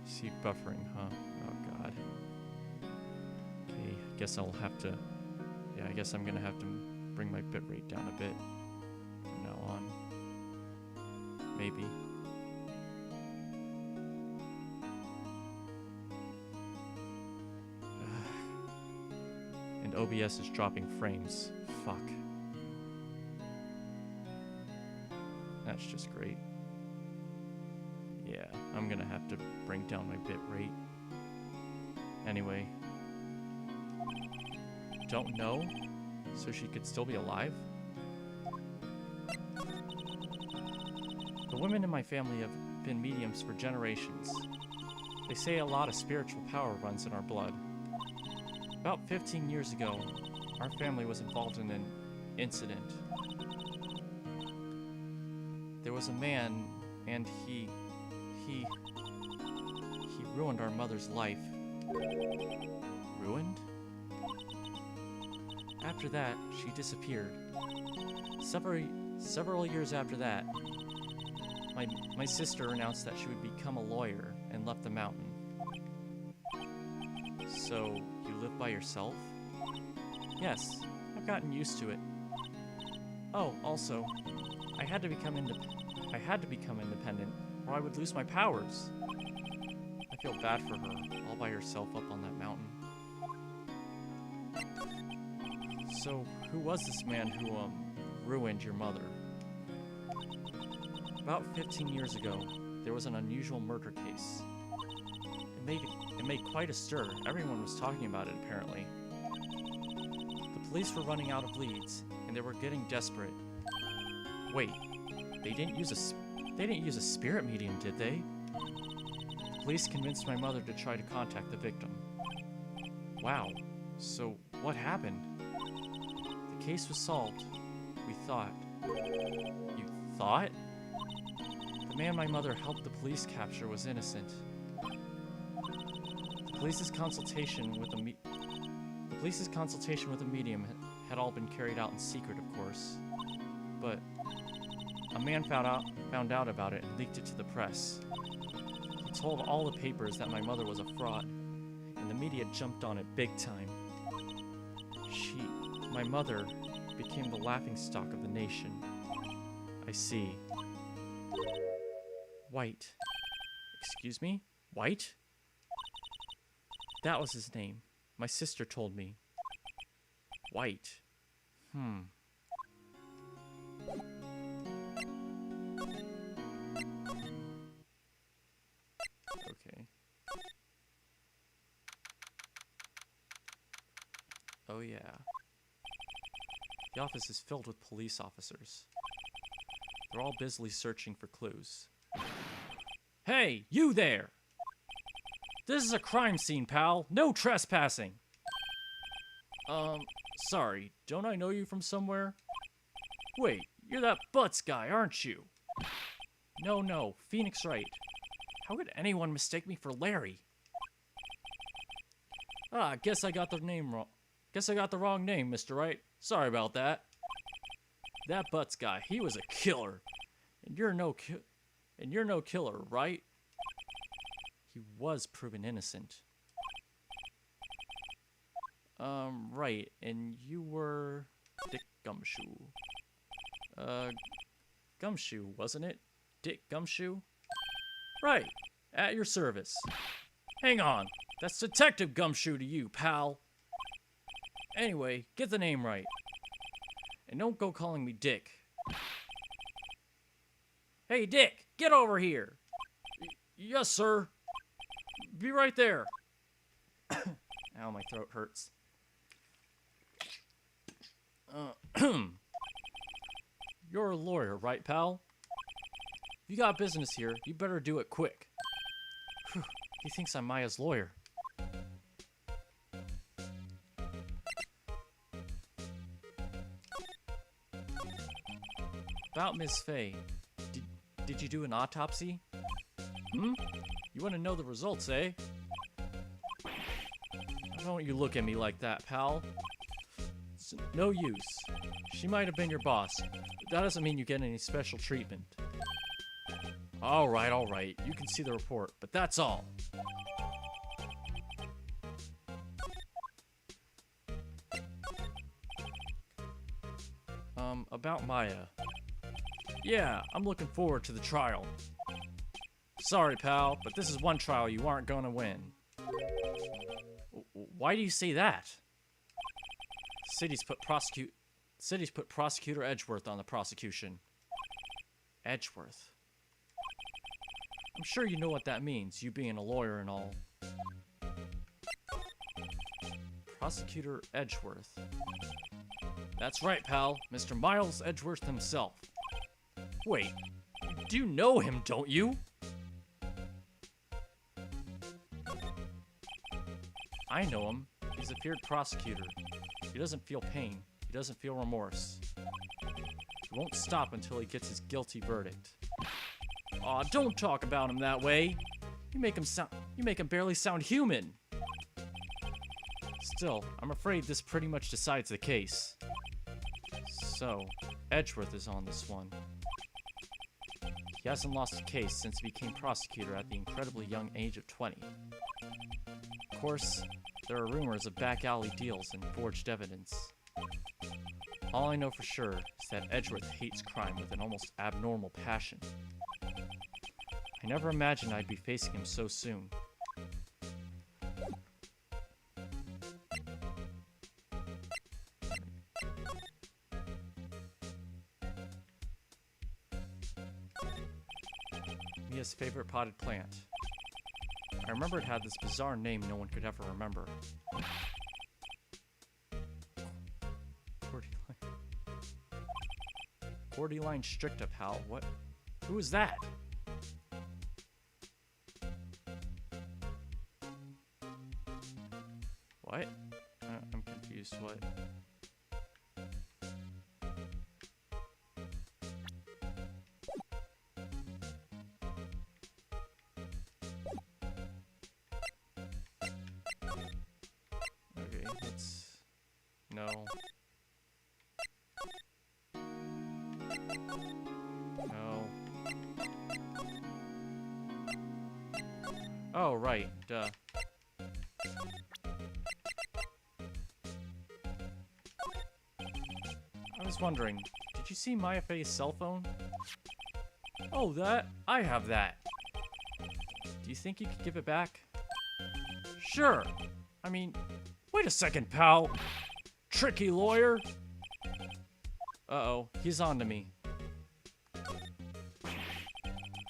S1: See buffering, huh? Oh god. Okay, guess I'll have to... Yeah, I guess I'm gonna have to bring my bitrate down a bit from now on. Maybe. And OBS is dropping frames. Fuck. That's just great. Yeah, I'm gonna have to bring down my bitrate. Anyway. Don't know? So she could still be alive? The women in my family have been mediums for generations. They say a lot of spiritual power runs in our blood. About 15 years ago, our family was involved in an incident. There was a man, and he ruined our mother's life. Ruined? After that, she disappeared. Several years after that, my sister announced that she would become a lawyer and left the mountain. So, you live by yourself? Yes, I've gotten used to it. Oh, also, I had to become independent, or I would lose my powers. I feel bad for her, all by herself up on that mountain. So, who was this man who, ruined your mother? About 15 years ago, there was an unusual murder case. It made quite a stir. Everyone was talking about it, apparently. The police were running out of leads, and they were getting desperate.
S2: Wait, they didn't use a spirit medium, did they? The police convinced my mother to try to contact the victim. Wow, so what happened? The case was solved, we thought. You thought? The man my mother helped the police capture was innocent. The police's consultation with the medium had all been carried out in secret, of course. But a man found out about it and leaked it to the press. He told all the papers that my mother was a fraud, and the media jumped on it big time. My mother, became the laughingstock of the nation. I see. White. Excuse me? White? That was his name. My sister told me. White. Okay. Oh yeah. The office is filled with police officers. They're all busily searching for clues. Hey, you there! This is a crime scene, pal. No trespassing. Sorry. Don't I know you from somewhere? Wait, you're that Butts guy, aren't you? No, Phoenix Wright. How could anyone mistake me for Larry? Guess I got the name wrong. Guess I got the wrong name, Mr. Wright. Sorry about that. That Butts guy, he was a killer. And you're no killer, right? He was proven innocent. Right, and you were Dick Gumshoe. Gumshoe, wasn't it? Dick Gumshoe? Right, at your service. Hang on, that's Detective Gumshoe to you, pal. Anyway, get the name right. And don't go calling me Dick. Hey, Dick, get over here. Yes, sir. Be right there. Ow, my throat hurts. You're a lawyer, right, pal? If you got business here, you better do it quick. Whew, he thinks I'm Maya's lawyer. About Miss Faye. Did you do an autopsy? You want to know the results, eh? Don't you look at me like that, pal. It's no use. She might have been your boss, but that doesn't mean you get any special treatment. Alright. You can see the report, but that's all. About Maya. Yeah, I'm looking forward to the trial. Sorry, pal, but this is one trial you aren't gonna win. Why do you say that? City's put Prosecutor Edgeworth on the prosecution. Edgeworth. I'm sure you know what that means, you being a lawyer and all. Prosecutor Edgeworth. That's right, pal. Mr. Miles Edgeworth himself. Wait, you do know him, don't you? I know him. He's a feared prosecutor. He doesn't feel pain. He doesn't feel remorse. He won't stop until he gets his guilty verdict. Aw, don't talk about him that way. You make him barely sound human. Still, I'm afraid this pretty much decides the case. So, Edgeworth is on this one. He hasn't lost a case since he became prosecutor at the incredibly young age of 20. Of course, there are rumors of back alley deals and forged evidence. All I know for sure is that Edgeworth hates crime with an almost abnormal passion. I never imagined I'd be facing him so soon. Mia's favorite potted plant. I remember it had this bizarre name no one could ever remember. 40-line stricta, pal. What? Who is that? What? I'm confused. What? Okay, let's... No. No. Oh, right. Duh. I was wondering, did you see Maya Faye's cell phone? Oh, that? I have that. Do you think you could give it back? Sure. I mean, wait a second, pal. Tricky lawyer. Uh-oh, he's on to me. If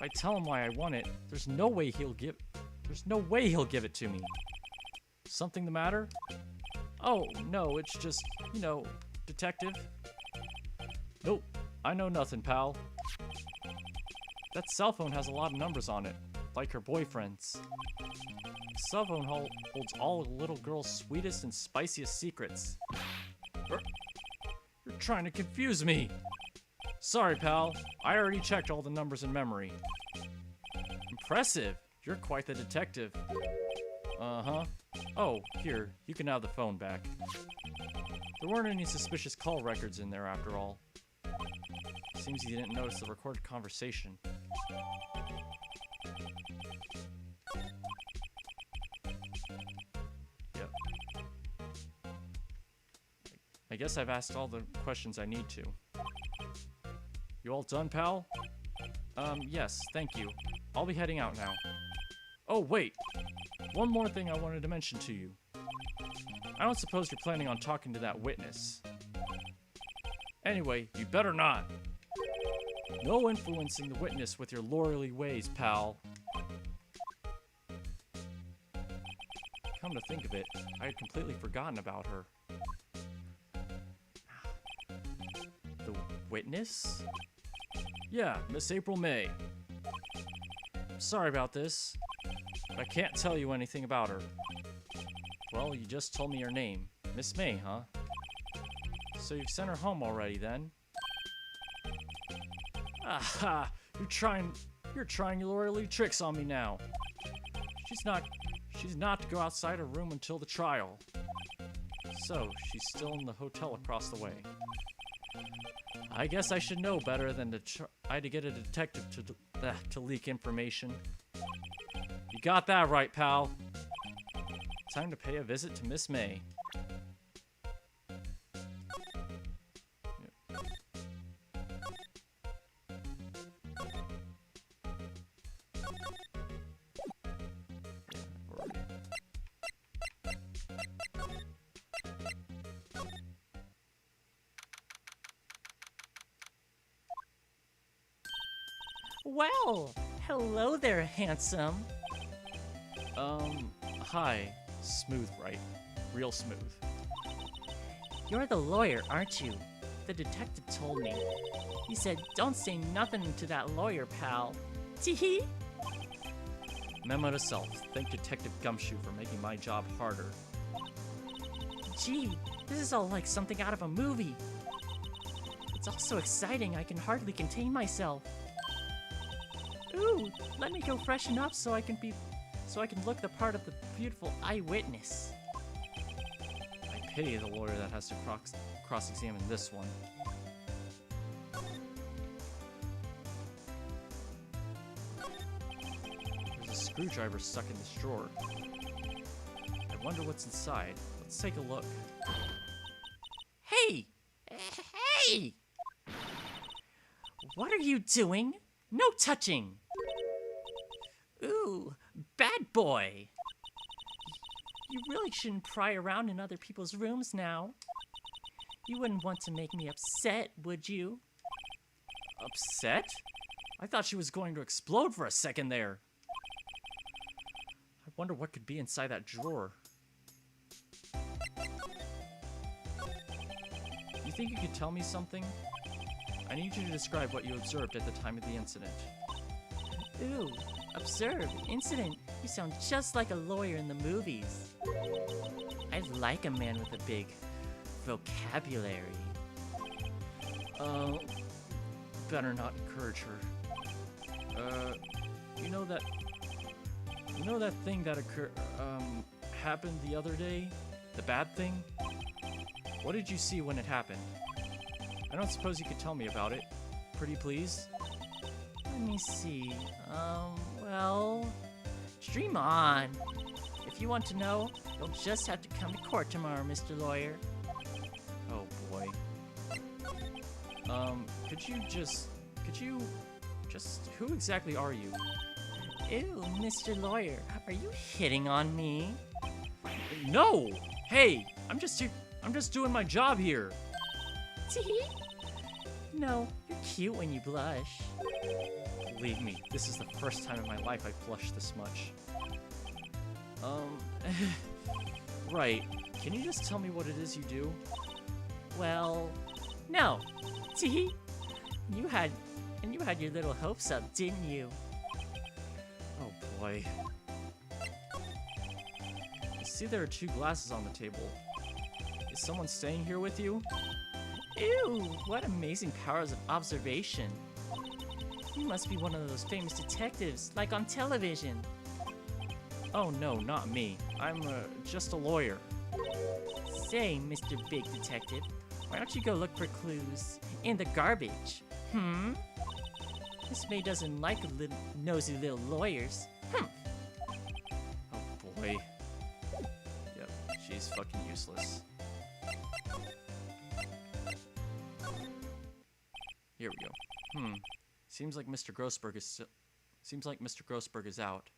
S2: I tell him why I want it, there's no way he'll give it to me. Something the matter? Oh, no, it's just, you know, detective. Nope, I know nothing, pal. That cell phone has a lot of numbers on it, like her boyfriend's. The cell phone holds all a little girl's sweetest and spiciest secrets. You're trying to confuse me. Sorry, pal. I already checked all the numbers in memory. Impressive. You're quite the detective. Uh-huh. Oh, here. You can have the phone back. There weren't any suspicious call records in there after all. Seems you didn't notice the recorded conversation. Yep. I guess I've asked all the questions I need to. You all done, pal? Yes, thank you. I'll be heading out now. Oh, wait! One more thing I wanted to mention to you. I don't suppose you're planning on talking to that witness. Anyway, you better not. No influencing the witness with your lawyerly ways, pal. Come to think of it, I had completely forgotten about her. The witness? Yeah, Miss April May. Sorry about this, but I can't tell you anything about her. Well, you just told me her name. Miss May, huh? So you've sent her home already, then? Aha! You're trying your lawyerly tricks on me now. She's not to go outside her room until the trial. So, she's still in the hotel across the way. I guess I should know better than to try to get a detective to leak information. You got that right, pal. Time to pay a visit to Miss May.
S3: Well, hello there, handsome.
S2: Hi. Smooth, right? Real smooth.
S3: You're the lawyer, aren't you? The detective told me. He said, don't say nothing to that lawyer, pal. Tee-hee.
S2: Memo to self. Thank Detective Gumshoe for making my job harder.
S3: Gee, this is all like something out of a movie. It's all so exciting I can hardly contain myself. Ooh, let me go freshen up so I can look the part of the beautiful eyewitness.
S2: I pity the lawyer that has to cross-examine this one. There's a screwdriver stuck in this drawer. I wonder what's inside. Let's take a look.
S3: Hey! Hey! What are you doing? No touching! Ooh, bad boy! You really shouldn't pry around in other people's rooms now. You wouldn't want to make me upset, would you?
S2: Upset? I thought she was going to explode for a second there. I wonder what could be inside that drawer. You think you could tell me something? I need you to describe what you observed at the time of the incident.
S3: Ooh, observe, incident. You sound just like a lawyer in the movies. I like a man with a big vocabulary.
S2: Better not encourage her. You know that thing that happened the other day? The bad thing? What did you see when it happened? I don't suppose you could tell me about it. Pretty please?
S3: Let me see. Well, stream on. If you want to know, you'll just have to come to court tomorrow, Mr. Lawyer.
S2: Oh boy. Who exactly are you?
S3: Ew, Mr. Lawyer, are you hitting on me?
S2: No! Hey, I'm just doing my job here.
S3: Tee. No, you're cute when you blush.
S2: Believe me, this is the first time in my life I've blushed this much. Right. Can you just tell me what it is you do?
S3: Well, no. Tee. You had your little hopes up, didn't you?
S2: Oh boy. I see there are 2 glasses on the table. Is someone staying here with you?
S3: Ew, what amazing powers of observation. You must be one of those famous detectives, like on television.
S2: Oh no, not me. I'm just a lawyer.
S3: Say, Mr. Big Detective, why don't you go look for clues in the garbage? This maid doesn't like nosy little lawyers.
S2: Oh boy. Yep, she's fucking useless. Here we go. Seems like Mr. Grossberg is out.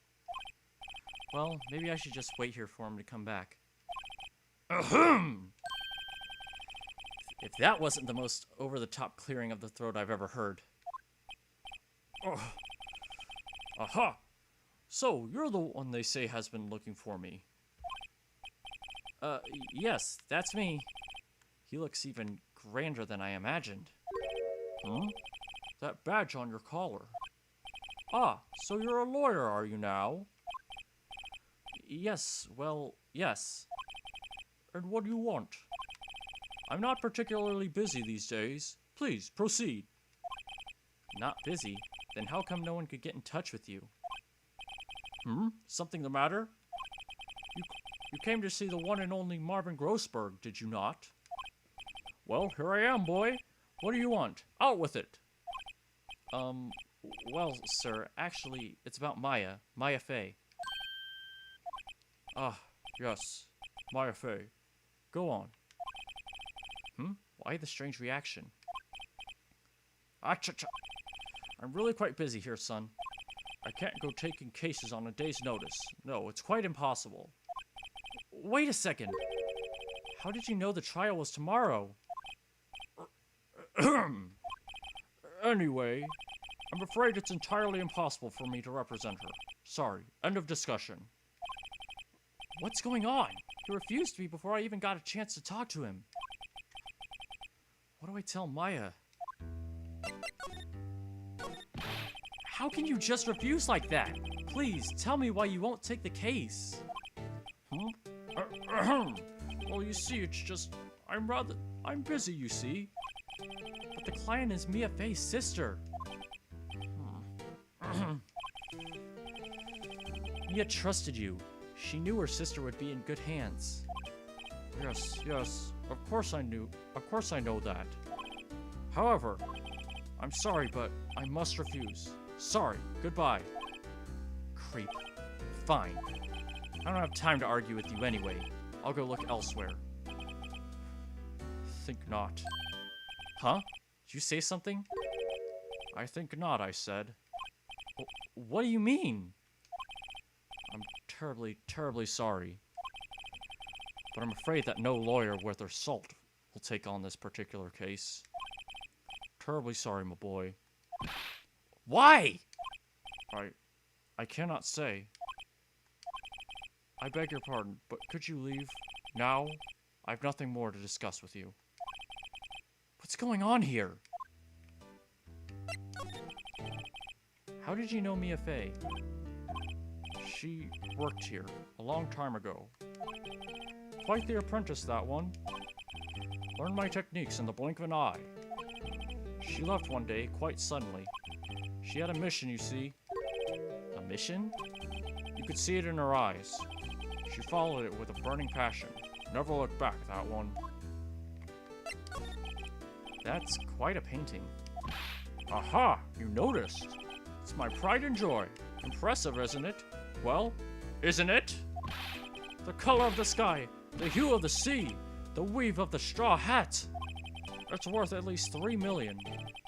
S2: Well, maybe I should just wait here for him to come back. Ahem! If that wasn't the most over-the-top clearing of the throat I've ever heard. Ugh. Aha! So, you're the one they say has been looking for me. Yes, that's me. He looks even grander than I imagined. Huh? That badge on your collar. Ah, so you're a lawyer, are you now? Yes, well, yes. And what do you want? I'm not particularly busy these days. Please, proceed. Not busy? Then how come no one could get in touch with you? Something the matter? You came to see the one and only Marvin Grossberg, did you not? Well, here I am, boy. What do you want? Out with it! Well, sir, actually, it's about Maya Fey. Ah, yes, Maya Fey. Go on. Why the strange reaction? Acha-cha! I'm really quite busy here, son. I can't go taking cases on a day's notice. No, it's quite impossible. Wait a second. How did you know the trial was tomorrow? Anyway, I'm afraid it's entirely impossible for me to represent her. Sorry, end of discussion. What's going on? He refused me before I even got a chance to talk to him. What do I tell Maya? How can you just refuse like that? Please, tell me why you won't take the case. Well, you see, it's just, I'm busy, you see. But the client is Mia Fey's sister. Mia trusted you. She knew her sister would be in good hands. Yes, of course I knew. Of course I know that. However, I'm sorry, but I must refuse. Sorry, goodbye. Creep. Fine. I don't have time to argue with you anyway. I'll go look elsewhere. Think not. Huh? Did you say something? I think not, I said. What do you mean? I'm terribly, terribly sorry. But I'm afraid that no lawyer worth their salt will take on this particular case. Terribly sorry, my boy. Why? I cannot say. I beg your pardon, but could you leave now? I have nothing more to discuss with you. What's going on here? How did you know Mia Fey? She worked here a long time ago. Quite the apprentice, that one. Learned my techniques in the blink of an eye. She left one day, quite suddenly. She had a mission, you see. A mission? You could see it in her eyes. She followed it with a burning passion. Never looked back, that one. That's quite a painting. Aha! You noticed. It's my pride and joy. Impressive, isn't it? Well, isn't it? The color of the sky, the hue of the sea, the weave of the straw hat. It's worth at least 3 million.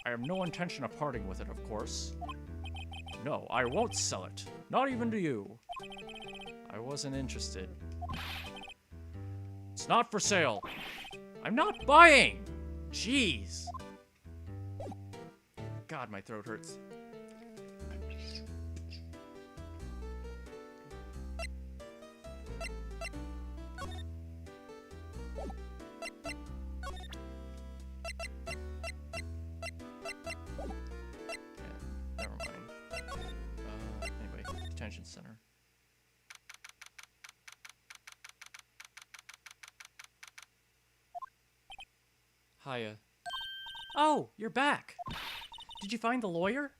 S2: I have no intention of parting with it, of course. No, I won't sell it. Not even to you. I wasn't interested. It's not for sale. I'm not buying! Jeez. God, my throat hurts. Never mind. Anyway, detention center. Hiya. Oh, you're back. Did you find the lawyer?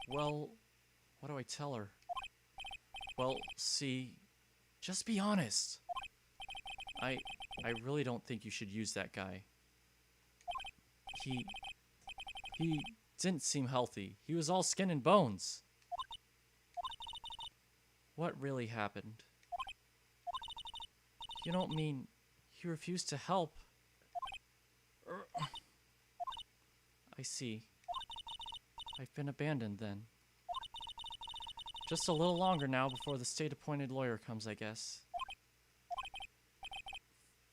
S2: Well, what do I tell her? Well, see, just be honest. I really don't think you should use that guy. He didn't seem healthy. He was all skin and bones. What really happened? You don't mean he refused to help? I see. I've been abandoned then. Just a little longer now before the state-appointed lawyer comes, I guess.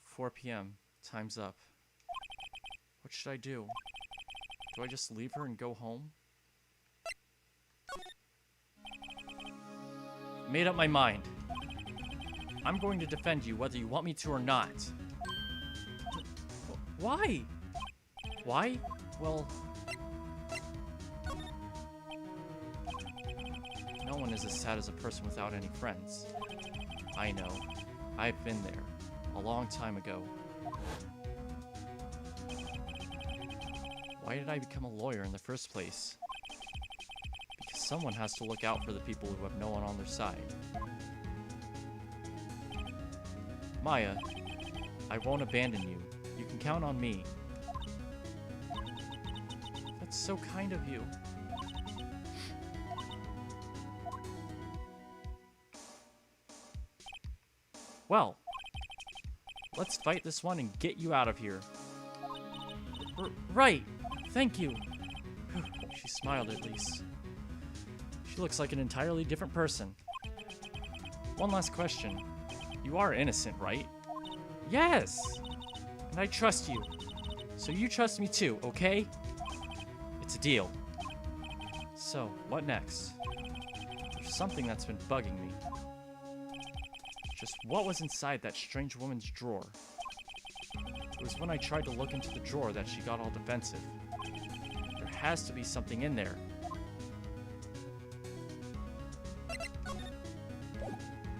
S2: 4 p.m. Time's up. What should I do? Do I just leave her and go home? Made up my mind. I'm going to defend you whether you want me to or not. Why? Why? Well, no one is as sad as a person without any friends. I know. I've been there. A long time ago. Why did I become a lawyer in the first place? Because someone has to look out for the people who have no one on their side. Maya, I won't abandon you. You can count on me. That's so kind of you. Well, let's fight this one and get you out of here. Right. Thank you. She smiled at least. She looks like an entirely different person. One last question. You are innocent, right? Yes! And I trust you. So you trust me too, okay? It's a deal. So, what next? There's something that's been bugging me. Just what was inside that strange woman's drawer? It was when I tried to look into the drawer that she got all defensive. There has to be something in there.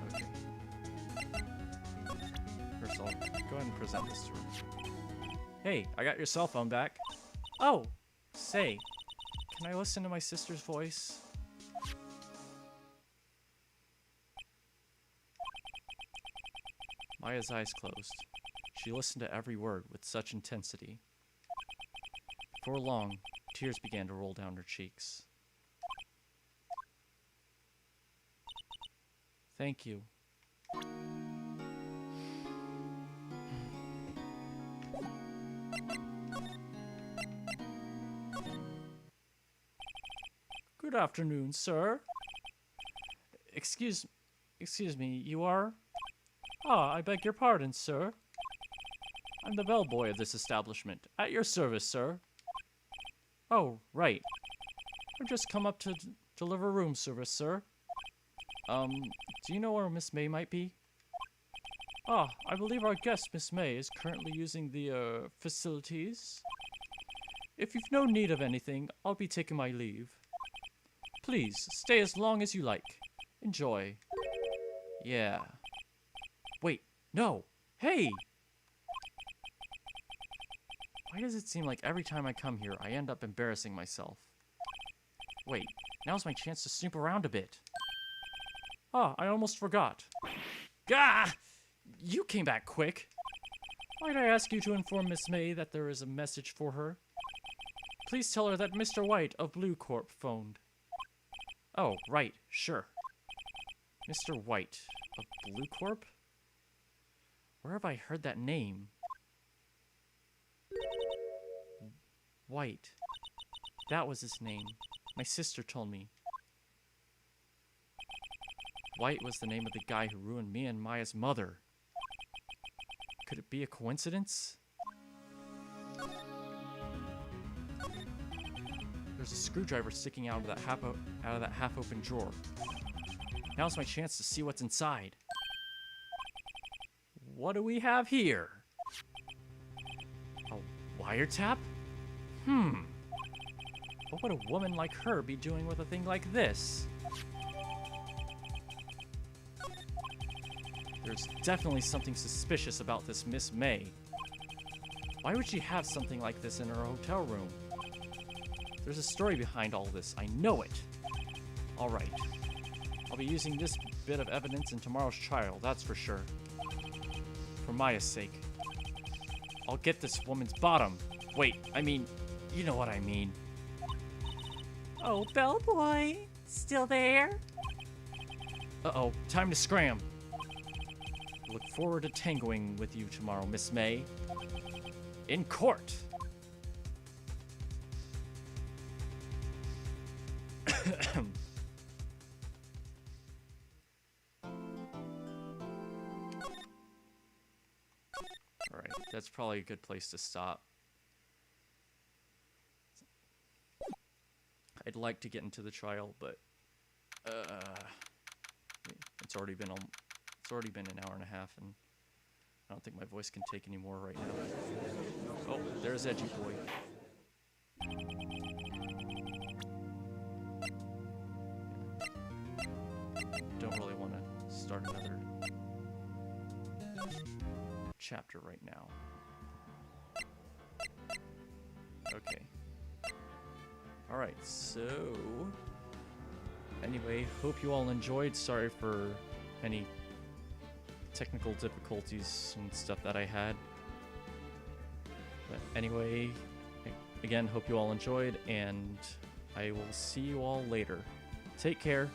S2: Okay. First I'll go ahead and present this to her. Hey, I got your cell phone back. Oh, say, can I listen to my sister's voice? Maya's eyes closed. She listened to every word with such intensity. Before long, tears began to roll down her cheeks. Thank you. Good afternoon, sir. Excuse me, you are? Ah, I beg your pardon, sir. I'm the bellboy of this establishment. At your service, sir. Oh, right. I've just come up to deliver room service, sir. Do you know where Miss May might be? Ah, I believe our guest, Miss May, is currently using the, facilities. If you've no need of anything, I'll be taking my leave. Please, stay as long as you like. Enjoy. Yeah. Wait, no. Hey! Why does it seem like every time I come here, I end up embarrassing myself? Wait, now's my chance to snoop around a bit. Ah, I almost forgot. Gah! You came back quick. Might I ask you to inform Miss May that there is a message for her? Please tell her that Mr. White of Blue Corp phoned. Oh, right, sure. Mr. White of Blue Corp? Where have I heard that name? White. That was his name. My sister told me. White was the name of the guy who ruined me and Maya's mother. Could it be a coincidence? There's a screwdriver sticking out of that half-open drawer. Now's my chance to see what's inside. What do we have here? A wiretap? What would a woman like her be doing with a thing like this? There's definitely something suspicious about this Miss May. Why would she have something like this in her hotel room? There's a story behind all this. I know it. Alright. I'll be using this bit of evidence in tomorrow's trial, that's for sure. For Maya's sake. I'll get this woman's bottom. Wait, I mean, you know what I mean.
S3: Oh, bellboy. Still there?
S2: Uh-oh, time to scram. Look forward to tangoing with you tomorrow, Miss May. In court. Alright, that's probably a good place to stop. I'd like to get into the trial, but it's already been an hour and a half, and I don't think my voice can take any more right now. Oh, there's Edgy Boy. Don't really want to start another chapter right now. Okay. Alright, so anyway, hope you all enjoyed. Sorry for any technical difficulties and stuff that I had. But anyway, again, hope you all enjoyed, and I will see you all later. Take care.